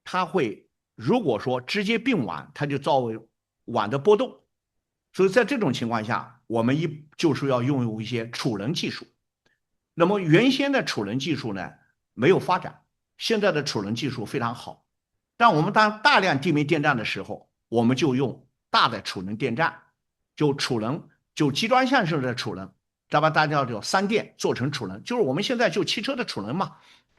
它会如果说直接并网，它就造为网的波动，所以在这种情况下，我们就是要用一些储能技术。那么原先的储能技术呢没有发展，现在的储能技术非常好。但我们当大量地面电站的时候，我们就用大的储能电站，就极端向式的储能，咱把大家叫三电做成储能，就是我们现在就汽车的储能嘛。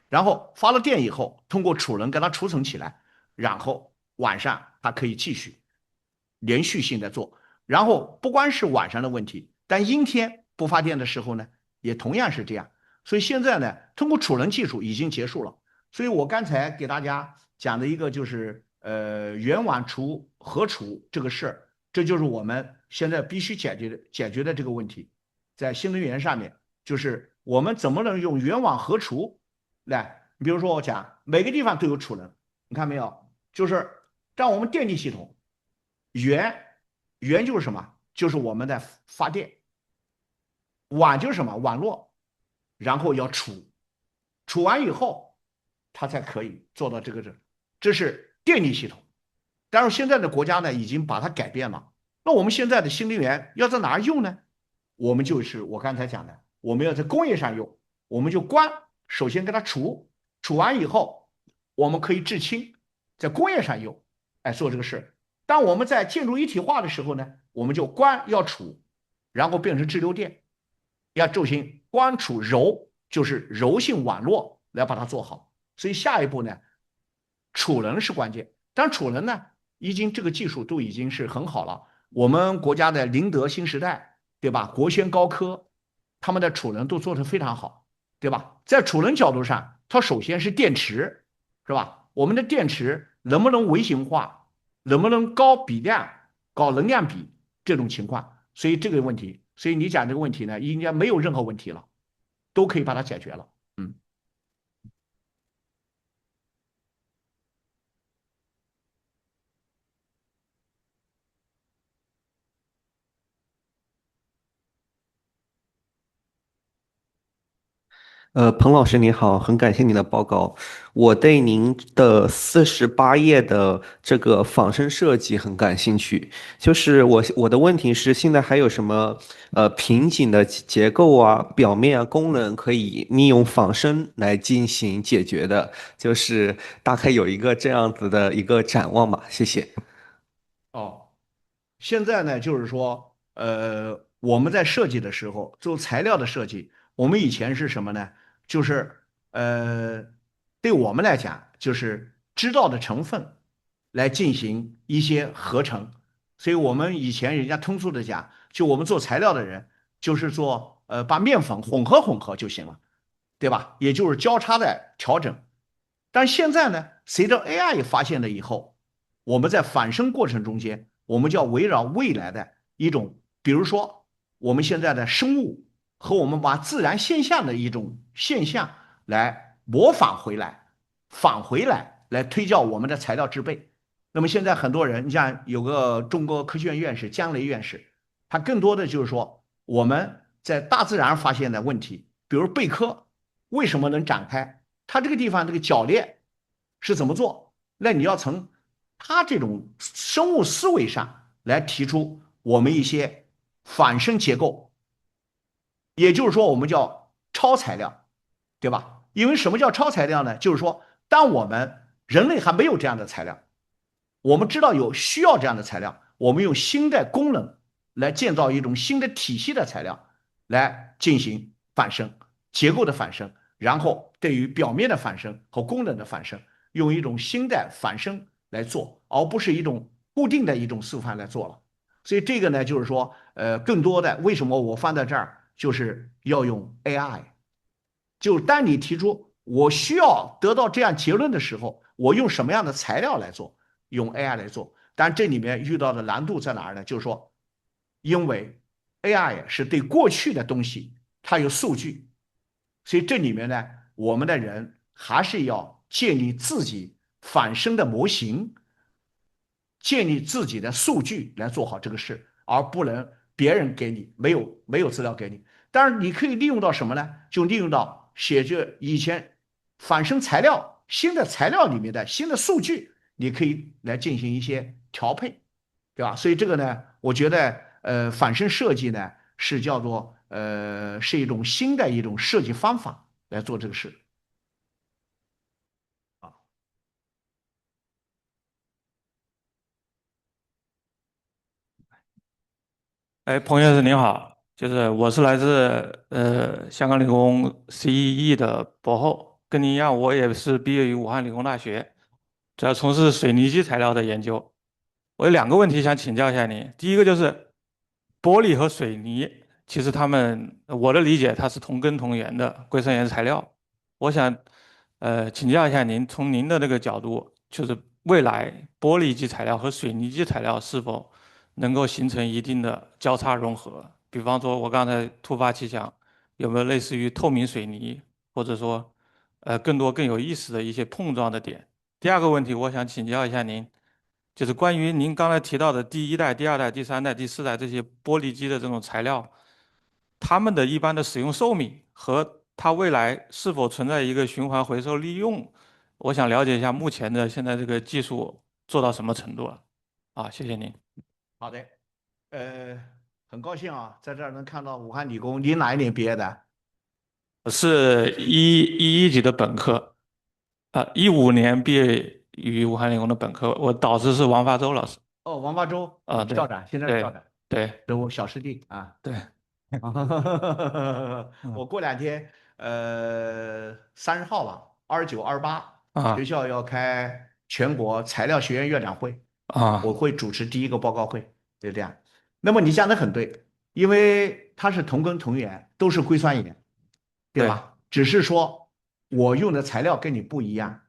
然后发了电以后，通过储能给它储存起来，然后晚上它可以继续连续性的做。然后不光是晚上的问题，但阴天不发电的时候呢，也同样是这样。所以现在呢，通过储能技术已经结束了。所以我刚才给大家讲的一个就是原网储合储这个事儿，这就是我们现在必须解决的这个问题，在新能源上面，就是我们怎么能用原网合储来，比如说我讲每个地方都有储能，你看没有？就是让我们电力系统原原就是什么？就是我们的发电，网就是什么？网络，然后要储完以后，它才可以做到这是电力系统。但是现在的国家呢，已经把它改变了。那我们现在的新能源要在哪儿用呢？我们就是我刚才讲的，我们要在工业上用，我们就首先给它储完以后，我们可以制氢，在工业上用，做这个事。当我们在建筑一体化的时候呢，我们就要储，然后变成直流电，要轴心光储柔，就是柔性网络来把它做好。所以下一步呢，储能是关键。但储能呢，这个技术都已经是很好了。我们国家的宁德新时代，对吧？国轩高科，他们的储能都做得非常好，对吧？在储能角度上，它首先是电池，是吧？我们的电池能不能微型化，能不能高比量、高能量比这种情况，所以这个问题，所以你讲这个问题呢，应该没有任何问题了，都可以把它解决了。嗯。彭老师你好，很感谢您的报告。我对您的48页的这个仿生设计很感兴趣。就是我的问题是，现在还有什么瓶颈的结构啊、表面啊、功能可以利用仿生来进行解决的？就是大概有一个这样子的一个展望吧。谢谢。哦，现在呢，就是说，我们在设计的时候做材料的设计，我们以前是什么呢？就是对我们来讲，就是知道的成分来进行一些合成。所以我们以前人家通俗的讲，就我们做材料的人，就是做把面粉混合就行了，对吧？也就是交叉的调整。但现在呢，随着 AI 发现了以后，我们在反生过程中间，我们就要围绕未来的一种，比如说我们现在的生物和我们把自然现象的一种现象来模仿回来，返回来，来推教我们的材料制备。那么现在很多人，你像有个中国科学院院士姜雷院士，他更多的就是说我们在大自然发现的问题，比如贝壳为什么能展开，它这个地方这个铰链是怎么做？那你要从它这种生物思维上来提出我们一些反生结构，也就是说我们叫超材料，对吧？因为什么叫超材料呢？就是说，当我们人类还没有这样的材料，我们知道有需要这样的材料，我们用新的功能来建造一种新的体系的材料来进行反生结构的反生，然后对于表面的反生和功能的反生，用一种新的反生来做，而不是一种固定的一种速范来做了。所以这个呢，就是说，更多的为什么我放在这儿，就是要用 AI。就当你提出我需要得到这样结论的时候，我用什么样的材料来做？用 AI 来做。但这里面遇到的难度在哪儿呢？就是说，因为 AI 是对过去的东西它有数据，所以这里面呢，我们的人还是要建立自己反身的模型，建立自己的数据来做好这个事，而不能别人给你没有资料给你。当然，你可以利用到什么呢？就利用到写着以前反生材料、新的材料里面的新的数据，你可以来进行一些调配，对吧？所以这个呢，我觉得反生设计呢是叫做是一种新的一种设计方法来做这个事啊。哎，彭先生您好，我是来自香港理工 CEE 的博后，跟您一样，我也是毕业于武汉理工大学，主要从事水泥基材料的研究。我有两个问题想请教一下您，第一个就是玻璃和水泥，其实我的理解它是同根同源的硅酸盐材料。我想请教一下您，从您的那个角度，就是未来玻璃基材料和水泥基材料是否能够形成一定的交叉融合？比方说，我刚才突发奇想，有没有类似于透明水泥，或者说更多更有意思的一些碰撞的点？第二个问题，我想请教一下您，就是关于您刚才提到的第一代、第二代、第三代、第四代这些玻璃基的这种材料，它们的一般的使用寿命和它未来是否存在一个循环回收利用，我想了解一下目前的现在这个技术做到什么程度了？啊，谢谢您。好的，呃，很高兴啊，在这儿能看到武汉理工，您哪一年毕业的？我是一级的本科，15年毕业于武汉理工的本科，我导师是王发周老师。哦，王八洲对校长，现在是校对长，对是我小师弟啊。对，我过两天30号吧，29、28，学啊校要开全国材料学院院长会，我啊会主持第一个报告会，就这样。那么你讲的很对，因为它是同根同源，都是硅酸盐，对对吧？只是说我用的材料跟你不一样，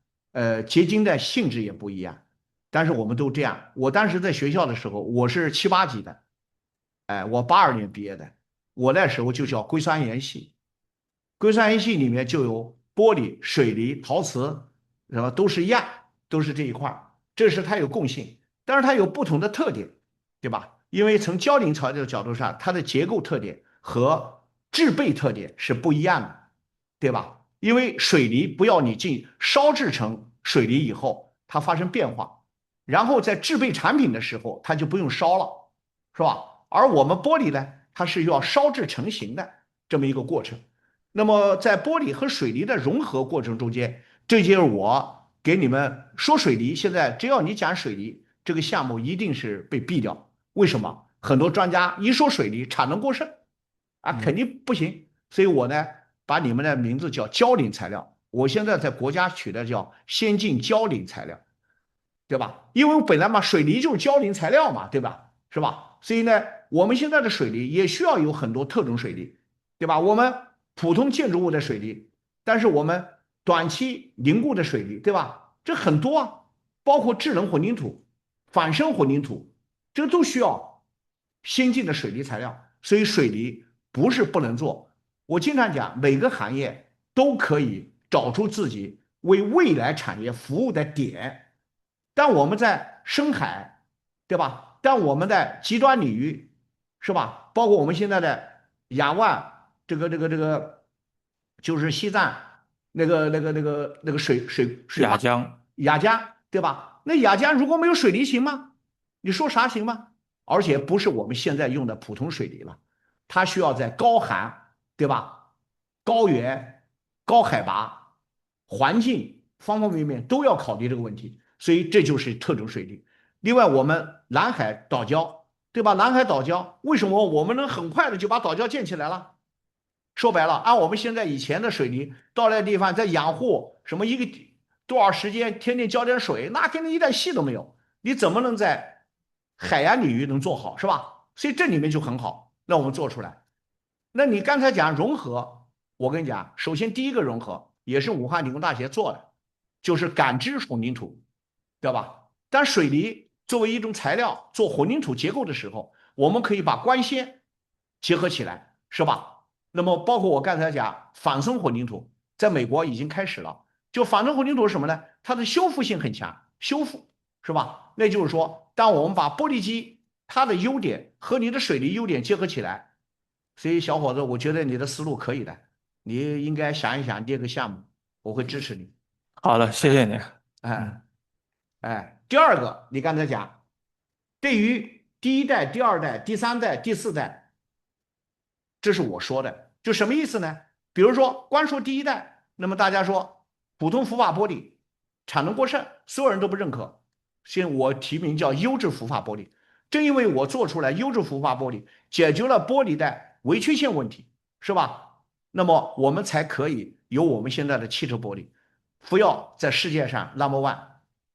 结晶的性质也不一样，但是我们都这样。我当时在学校的时候，我是7、8级的，哎，我82年毕业的，我那时候就叫硅酸盐系，硅酸盐系里面就有玻璃、水泥、陶瓷，是吧？都是一样，都是这一块儿，这是它有共性，但是它有不同的特点，对吧？因为从胶林材料的角度上，它的结构特点和制备特点是不一样的，对吧？因为水泥不要你烧制成水泥以后，它发生变化，然后在制备产品的时候，它就不用烧了，是吧？而我们玻璃呢，它是要烧制成型的这么一个过程。那么在玻璃和水泥的融合过程中间，这就是我给你们说水泥。现在只要你讲水泥这个项目，一定是被毙掉。为什么？很多专家一说水泥，产能过剩啊，肯定不行。所以我呢，把你们的名字叫胶林材料。我现在在国家取的叫先进胶林材料，对吧？因为本来嘛，水泥就是胶林材料嘛，对吧？是吧？所以呢，我们现在的水泥也需要有很多特种水泥，对吧？我们普通建筑物的水泥，但是我们短期凝固的水泥，对吧？这很多啊，包括制冷混凝土、反生混凝土，这都需要先进的水泥材料。所以水泥不是不能做，我经常讲，每个行业都可以找出自己为未来产业服务的点。但我们在深海，对吧？但我们在极端领域，是吧？包括我们现在的亚万，这个，就是西藏那个水坝亚江雅江，对吧？那雅江如果没有水泥行吗？你说啥行吗？而且不是我们现在用的普通水泥了，它需要在高寒，对吧？高原、高海拔环境方方面面都要考虑这个问题，所以这就是特种水泥。另外，我们南海岛礁，对吧？南海岛礁为什么我们能很快的就把岛礁建起来了？说白了，按我们现在以前的水泥到那地方再养护什么一个多少时间，天天浇点水，那天天一点戏都没有，你怎么能在海洋领域能做好，是吧？所以这里面就很好，让我们做出来。那你刚才讲融合，我跟你讲，首先第一个融合也是武汉理工大学做的，就是感知混凝土，对吧？但水泥作为一种材料做混凝土结构的时候，我们可以把光纤结合起来，是吧？那么包括我刚才讲仿生混凝土，在美国已经开始了。就仿生混凝土是什么呢？它的修复性很强，修复是吧？那就是说，当我们把玻璃基它的优点和你的水泥优点结合起来，所以小伙子，我觉得你的思路可以的，你应该想一想这个项目，我会支持你。好了，谢谢你。哎哎，第二个，你刚才讲，对于第一代、第二代、第三代、第四代，这是我说的，就什么意思呢？比如说，光说第一代，那么大家说普通浮法玻璃产能过剩，所有人都不认可。现我提名叫优质浮法玻璃，正因为我做出来优质浮法玻璃，解决了玻璃的微缺陷问题，是吧？那么我们才可以有我们现在的汽车玻璃，不要在世界上 number one，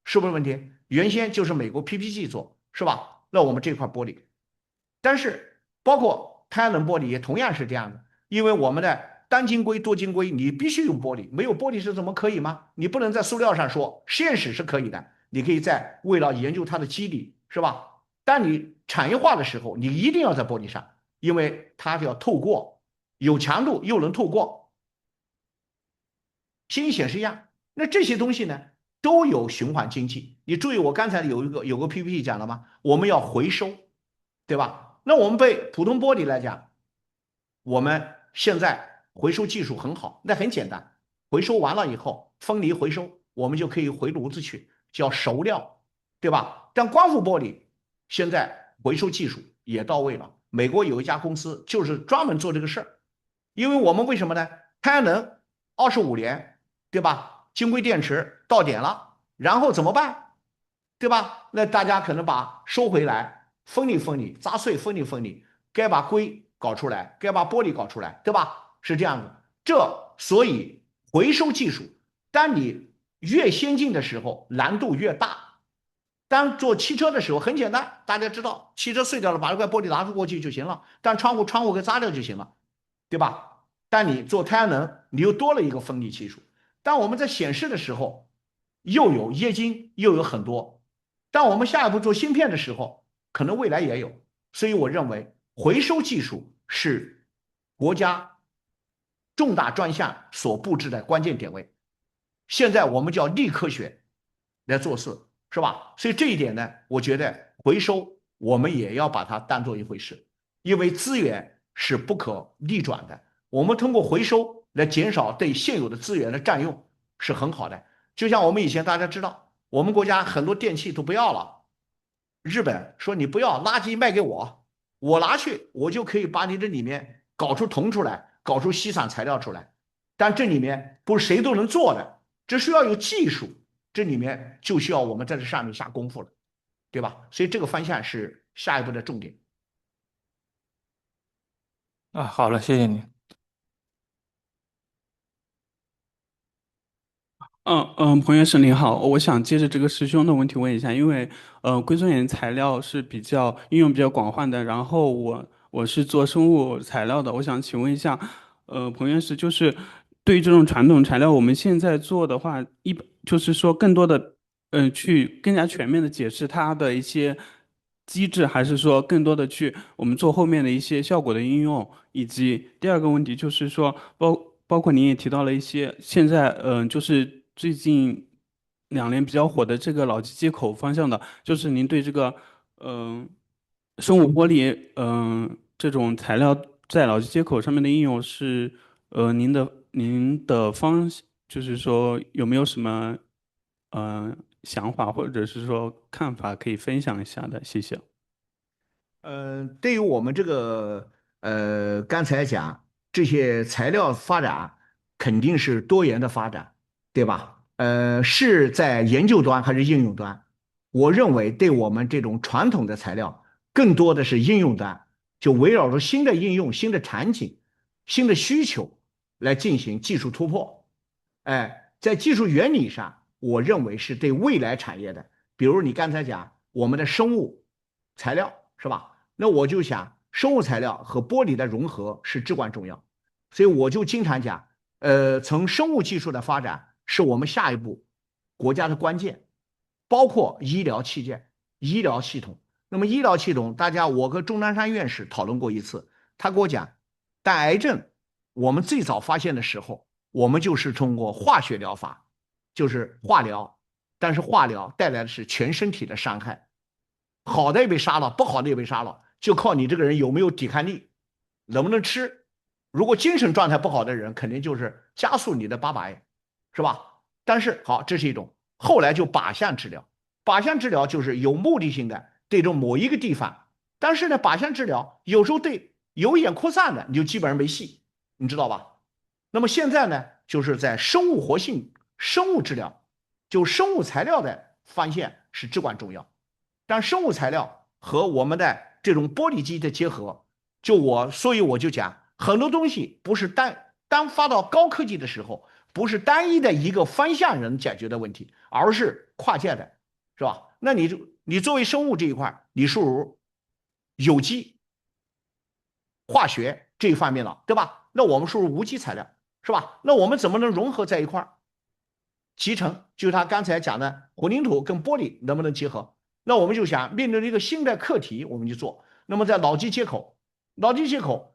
是不是问题？原先就是美国 PPG 做，是吧？那我们这块玻璃，但是包括太阳能玻璃也同样是这样的，因为我们的单晶硅、多晶硅，你必须用玻璃，没有玻璃是怎么可以吗？你不能在塑料上说，实验室是可以的，你可以在为了研究它的机理，是吧？但你产业化的时候，你一定要在玻璃上，因为它要透过，有强度又能透过，新显示一样。那这些东西呢，都有循环经济。你注意，我刚才有个 PPT 讲了吗？我们要回收，对吧？那我们被普通玻璃来讲，我们现在回收技术很好，那很简单，回收完了以后分离回收，我们就可以回炉子去，叫熟料，对吧？但光伏玻璃现在回收技术也到位了，美国有一家公司就是专门做这个事儿，因为我们为什么呢？太阳能25年，对吧？晶硅电池到点了，然后怎么办？对吧？那大家可能把收回来，分离分离，砸碎分离分离，该把硅搞出来，该把玻璃搞出来，对吧？是这样的。所以回收技术，当你越先进的时候，难度越大。当做汽车的时候很简单，大家知道，汽车碎掉了，把这块玻璃拿出过去就行了，但窗户给砸掉就行了，对吧？但你做太阳能，你又多了一个分离技术。当我们在显示的时候，又有液晶，又有很多。当我们下一步做芯片的时候，可能未来也有。所以我认为回收技术是国家重大专项所布置的关键点位。现在我们叫力科学来做事，是吧？所以这一点呢，我觉得回收我们也要把它当做一回事，因为资源是不可逆转的。我们通过回收来减少对现有的资源的占用是很好的。就像我们以前大家知道，我们国家很多电器都不要了，日本说你不要垃圾卖给我，我拿去我就可以把你这里面搞出铜出来，搞出稀产材料出来。但这里面不是谁都能做的，这需要有技术，这里面就需要我们在这上面下功夫了，对吧？所以这个方向是下一步的重点。啊，好了，谢谢你。彭院士您好，我想接着这个师兄的问题问一下，因为硅酸盐材料是应用比较广泛的，然后我是做生物材料的，我想请问一下，彭院士，就是对于这种传统材料，我们现在做的话，就是说更多的去更加全面的解释它的一些机制，还是说更多的去我们做后面的一些效果的应用，以及第二个问题就是说包括您也提到了一些现在就是最近2年比较火的这个脑机接口方向的，就是您对这个嗯、生物玻璃这种材料在脑机接口上面的应用是您的就是说有没有什么想法或者是说看法可以分享一下的？谢谢。对于我们这个刚才讲这些材料发展，肯定是多元的发展，对吧？是在研究端还是应用端？我认为对我们这种传统的材料，更多的是应用端，就围绕着新的应用、新的场景、新的需求来进行技术突破。哎，在技术原理上，我认为是对未来产业的。比如你刚才讲我们的生物材料是吧？那我就想，生物材料和玻璃的融合是至关重要，所以我就经常讲，从生物技术的发展是我们下一步国家的关键，包括医疗器件、医疗系统。那么医疗系统，我和钟南山院士讨论过一次，他给我讲，但癌症我们最早发现的时候，我们就是通过化学疗法，就是化疗，但是化疗带来的是全身体的伤害，好的也被杀了，不好的也被杀了，就靠你这个人有没有抵抗力，能不能吃。如果精神状态不好的人，肯定就是加速你的800癌，是吧？但是好，这是一种。后来就靶向治疗，靶向治疗就是有目的性的对着某一个地方，但是呢，靶向治疗有时候对有眼扩散的，你就基本上没戏，你知道吧？那么现在呢，就是在生物活性、生物治疗，就生物材料的发现是至关重要。但生物材料和我们的这种玻璃基的结合，所以我就讲，很多东西不是当发到高科技的时候，不是单一的一个方向能解决的问题，而是跨界的，是吧？那你作为生物这一块，你属于有机、化学这一方面了，对吧？那我们属于无机材料，是吧？那我们怎么能融合在一块儿？集成就是他刚才讲的混凝土跟玻璃能不能结合？那我们就想面对一个新的课题，我们就做。那么在脑机接口，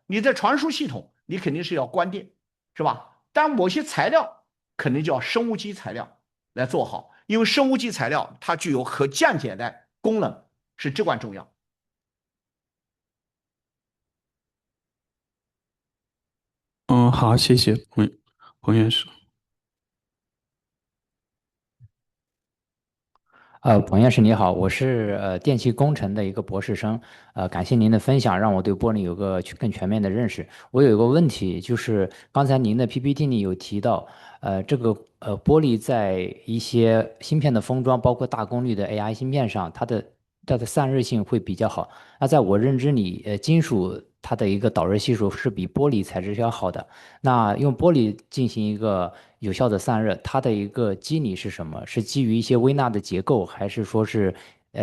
你在传输系统，你肯定是要关电，是吧？但某些材料肯定叫生物基材料来做好，因为生物基材料它具有可降解的功能，是至关重要。好，谢谢彭院士。彭院士你好，我是电气工程的一个博士生，感谢您的分享，让我对玻璃有个更全面的认识。我有一个问题，就是刚才您的 PPT 里有提到，这个玻璃在一些芯片的封装，包括大功率的 AI 芯片上，它的散热性会比较好。那在我认知里，金属它的一个导热系数是比玻璃材质要好的。那用玻璃进行一个有效的散热，它的一个机理是什么？是基于一些微纳的结构，还是说是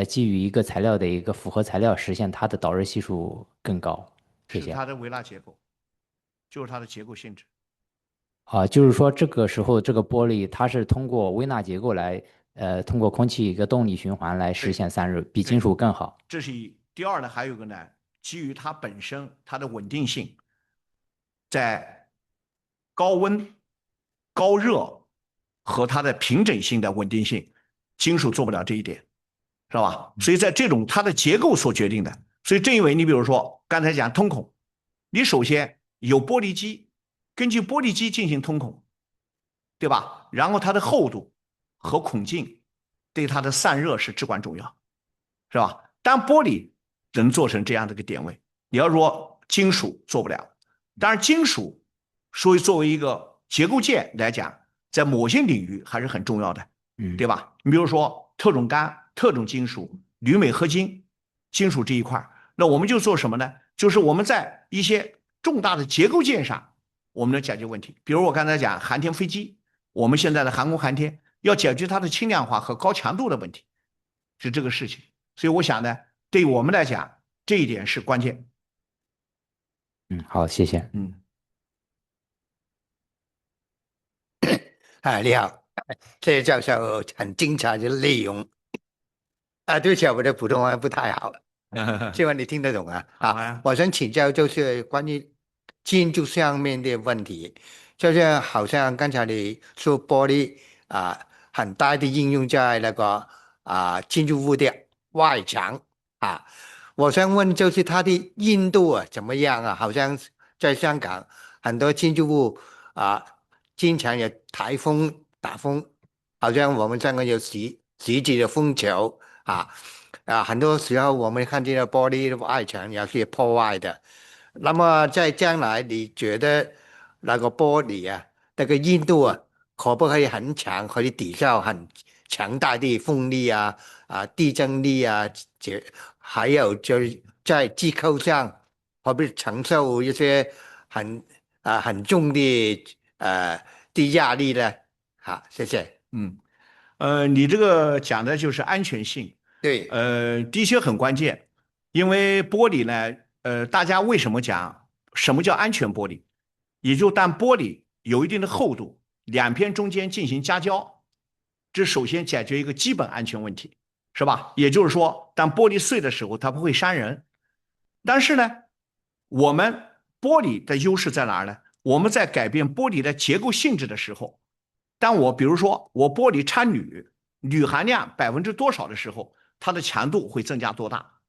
基于一个材料的一个复合材料，实现它的导热系数更高？谢谢。是它的微纳结构，就是它的结构性质。就是说这个时候这个玻璃它是通过微纳结构来，通过空气一个动力循环来实现散热，比金属更好。这是一。第二呢，还有一个呢，基于它本身它的稳定性，在高温、高热和它的平整性的稳定性，金属做不了这一点，是吧？所以在这种它的结构所决定的。所以正因为你比如说刚才讲通孔，你首先有玻璃基，根据玻璃基进行通孔，对吧？然后它的厚度和孔径对它的散热是至关重要，是吧？但玻璃能做成这样的一个点位，你要说金属做不了。当然，金属所以作为一个结构件来讲，在某些领域还是很重要的，对吧？你比如说特种钢、特种金属、铝镁合金金属这一块，那我们就做什么呢？就是我们在一些重大的结构件上，我们能解决问题。比如我刚才讲航天飞机，我们现在的航空航天要解决它的轻量化和高强度的问题，是这个事情。所以我想呢，对我们来讲，这一点是关键。好，谢谢。你好，谢谢教授很精彩的内容。对不起，我的普通话不太好，希望你听得懂啊。我想请教就是关于建筑上面的问题，就是好像刚才你说玻璃很大的应用在那个建筑物的外墙我想问就是它的硬度怎么样啊？好像在香港很多建筑物经常有台风打风，好像我们香港有十几的风球很多时候我们看见的玻璃外墙有些破坏的。那么在将来，你觉得那个玻璃那个硬度可不可以很强，可以抵消很强大的风力地震力还有就是在机构上，会不会承受一些很重的压力呢？好，谢谢。你这个讲的就是安全性，对，的确很关键，因为玻璃呢，大家为什么讲什么叫安全玻璃？也就当玻璃有一定的厚度，两片中间进行夹胶，这首先解决一个基本安全问题，是吧？也就是说，当玻璃碎的时候，它不会伤人。但是呢，我们玻璃的优势在哪儿呢？我们在改变玻璃的结构性质的时候，当我比如说我玻璃掺铝含量多少的时候，它的强度会增加多大，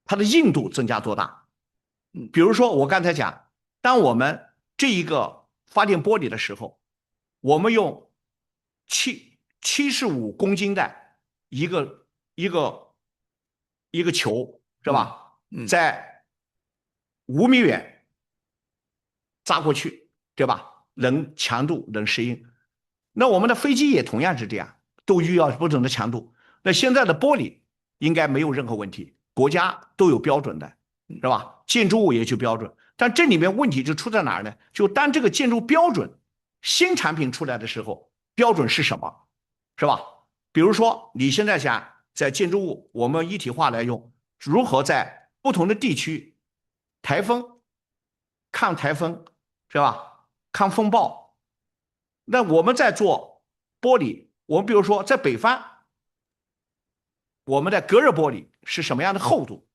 它的硬度增加多大。比如说我刚才讲，当我们这一个发电玻璃的时候，我们用75公斤的一个球，是吧？在5米远扎过去，对吧？强度能适应。那我们的飞机也同样是这样，都需要不同的强度。那现在的玻璃应该没有任何问题，国家都有标准的，是吧？建筑物也有标准，但这里面问题就出在哪儿呢？就当这个建筑标准新产品出来的时候，标准是什么，是吧？比如说你现在想在建筑物我们一体化来用，如何在不同的地区台风抗台风，是吧？抗风暴。那我们在做玻璃，我们比如说在北方，我们的隔热玻璃是什么样的厚度，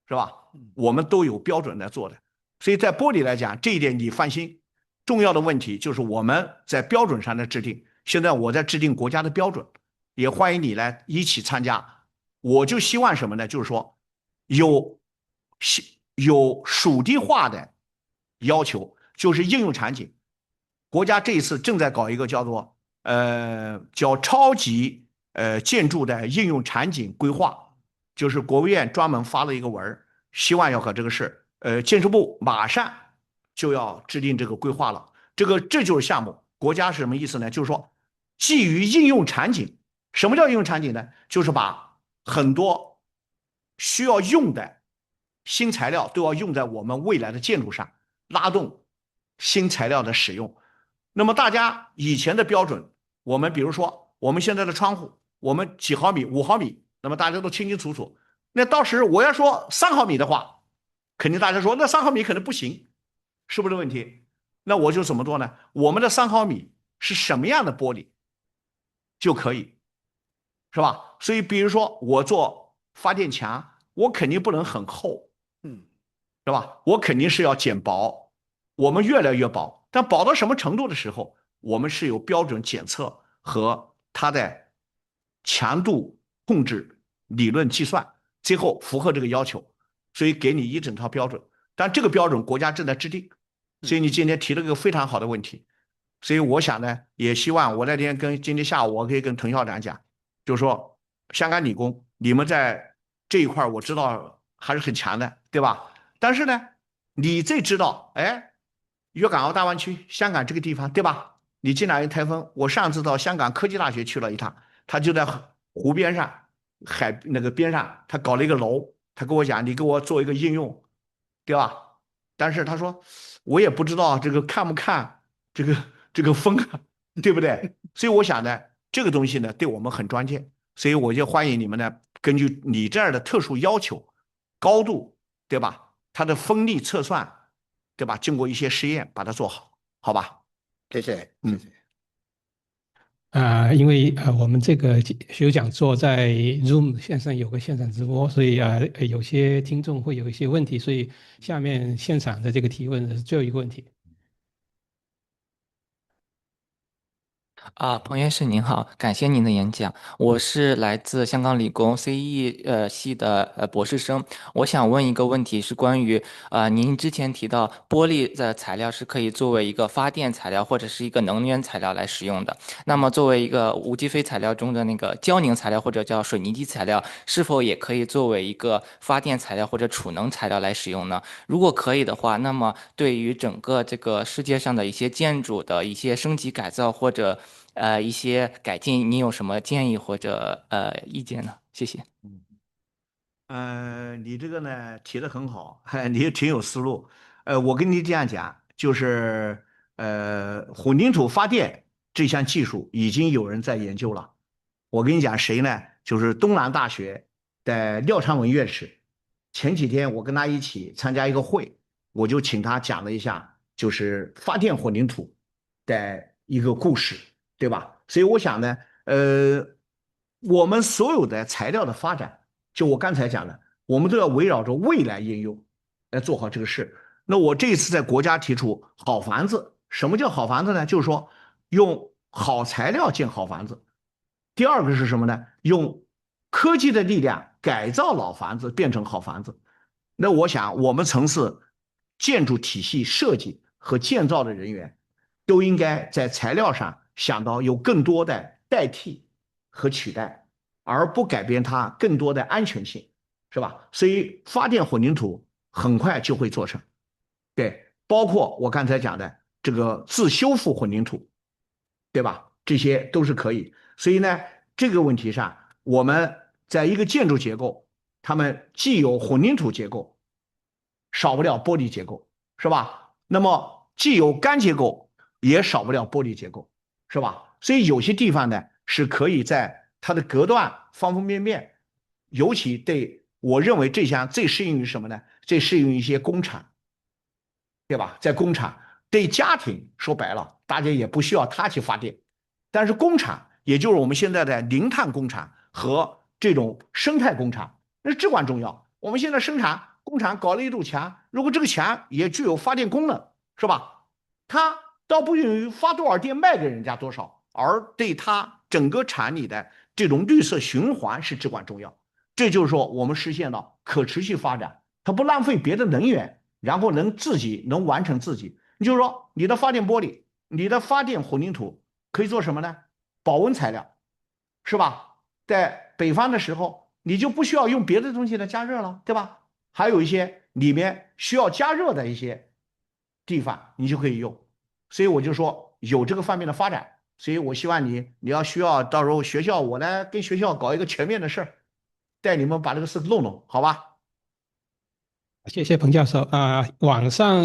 是吧？我们都有标准来做的。所以在玻璃来讲，这一点你放心。重要的问题就是我们在标准上的制定。现在我在制定国家的标准，也欢迎你来一起参加。我就希望什么呢？就是说有属地化的要求，就是应用场景。国家这一次正在搞一个叫超级建筑的应用场景规划，就是国务院专门发了一个文，希望要搞这个事。建设部马上就要制定这个规划了。这就是项目。国家是什么意思呢？就是说基于应用场景。什么叫应用场景呢？就是把很多需要用的新材料都要用在我们未来的建筑上，拉动新材料的使用。那么大家以前的标准，我们比如说我们现在的窗户，我们几毫米5毫米，那么大家都清清楚楚。那到时我要说3毫米的话，肯定大家说那3毫米可能不行，是不是问题？那我就怎么做呢？我们的3毫米是什么样的玻璃就可以，是吧？所以比如说我做发电墙，我肯定不能很厚，是吧？我肯定是要减薄，我们越来越薄。但薄到什么程度的时候，我们是有标准检测和它的强度控制理论计算，最后符合这个要求，所以给你一整套标准。但这个标准国家正在制定，所以你今天提了个非常好的问题。所以我想呢，也希望我那天今天下午我可以跟滕校长讲，就是说香港理工你们在这一块我知道还是很强的，对吧？但是呢，你最知道，粤港澳大湾区香港这个地方，对吧？你进来一台风，我上次到香港科技大学去了一趟，他就在湖边上海那个边上，他搞了一个楼，他跟我讲，你给我做一个应用，对吧？但是他说我也不知道这个看不看这个风啊，对不对？所以我想呢，这个东西呢对我们很关键，所以我就欢迎你们呢，根据你这儿的特殊要求，高度，对吧？它的风力测算，对吧？经过一些实验把它做好，好吧？谢谢。因为我们这个学有讲座在 Zoom 线上有个现场直播，所以有些听众会有一些问题，所以下面现场的这个提问是最后一个问题。彭院士您好，感谢您的演讲。我是来自香港理工 CE 系的博士生，我想问一个问题，是关于您之前提到玻璃的材料是可以作为一个发电材料或者是一个能源材料来使用的。那么作为一个无机非材料中的那个胶凝材料或者叫水泥基材料，是否也可以作为一个发电材料或者储能材料来使用呢？如果可以的话，那么对于整个这个世界上的一些建筑的一些升级改造或者一些改进，你有什么建议或者意见呢？谢谢。你这个呢提的很好，你也挺有思路。我跟你这样讲，就是混凝土发电这项技术已经有人在研究了。我跟你讲谁呢？就是东南大学的廖昌文院士。前几天我跟他一起参加一个会，我就请他讲了一下，就是发电混凝土的一个故事，对吧？所以我想呢，我们所有的材料的发展，就我刚才讲的，我们都要围绕着未来应用来做好这个事。那我这一次在国家提出好房子，什么叫好房子呢？就是说用好材料建好房子。第二个是什么呢？用科技的力量改造老房子变成好房子。那我想我们从事建筑体系设计和建造的人员都应该在材料上想到有更多的代替和取代，而不改变它更多的安全性，是吧？所以发电混凝土很快就会做成。对，包括我刚才讲的这个自修复混凝土，对吧？这些都是可以。所以呢，这个问题上，我们在一个建筑结构，他们既有混凝土结构，少不了玻璃结构，是吧？那么既有干结构，也少不了玻璃结构，是吧？所以有些地方呢，是可以在它的隔断方方面面，尤其对我认为这项最适应于什么呢？最适应于一些工厂，对吧？在工厂对家庭说白了，大家也不需要它去发电，但是工厂。也就是我们现在的零碳工厂和这种生态工厂，那至关重要。我们现在生产工厂搞了一堵墙，如果这个墙也具有发电功能，是吧？它倒不用于发多少电卖给人家多少，而对它整个厂里的这种绿色循环是至关重要。这就是说，我们实现了可持续发展，它不浪费别的能源，然后自己能完成自己。你就是说，你的发电玻璃，你的发电混凝土可以做什么呢？保温材料，是吧？在北方的时候，你就不需要用别的东西来加热了，对吧？还有一些里面需要加热的一些地方，你就可以用。所以我就说有这个方面的发展，所以我希望你要需要到时候学校，我来跟学校搞一个全面的事儿，带你们把这个事弄弄，好吧？谢谢彭教授网上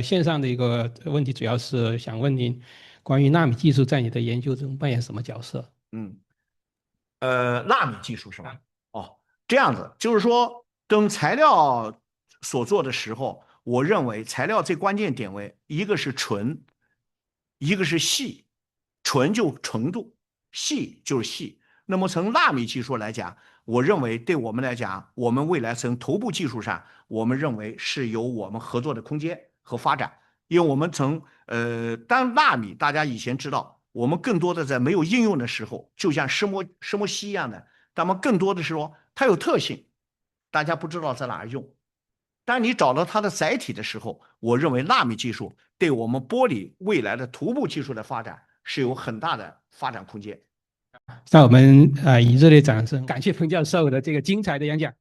线上的一个问题，主要是想问您。关于纳米技术在你的研究中扮演什么角色？纳米技术是吧？哦，这样子，就是说，等材料所做的时候，我认为材料最关键点位，一个是纯，一个是细。纯就纯度，细就是细。那么从纳米技术来讲，我认为对我们来讲，我们未来从头部技术上，我们认为是有我们合作的空间和发展。因为我们从当纳米，大家以前知道，我们更多的在没有应用的时候，就像石墨烯一样的，咱们更多的是说它有特性，大家不知道在哪儿用。当你找到它的载体的时候，我认为纳米技术对我们玻璃未来的头部技术的发展是有很大的发展空间。那我们以热烈掌声感谢彭教授的这个精彩的演讲。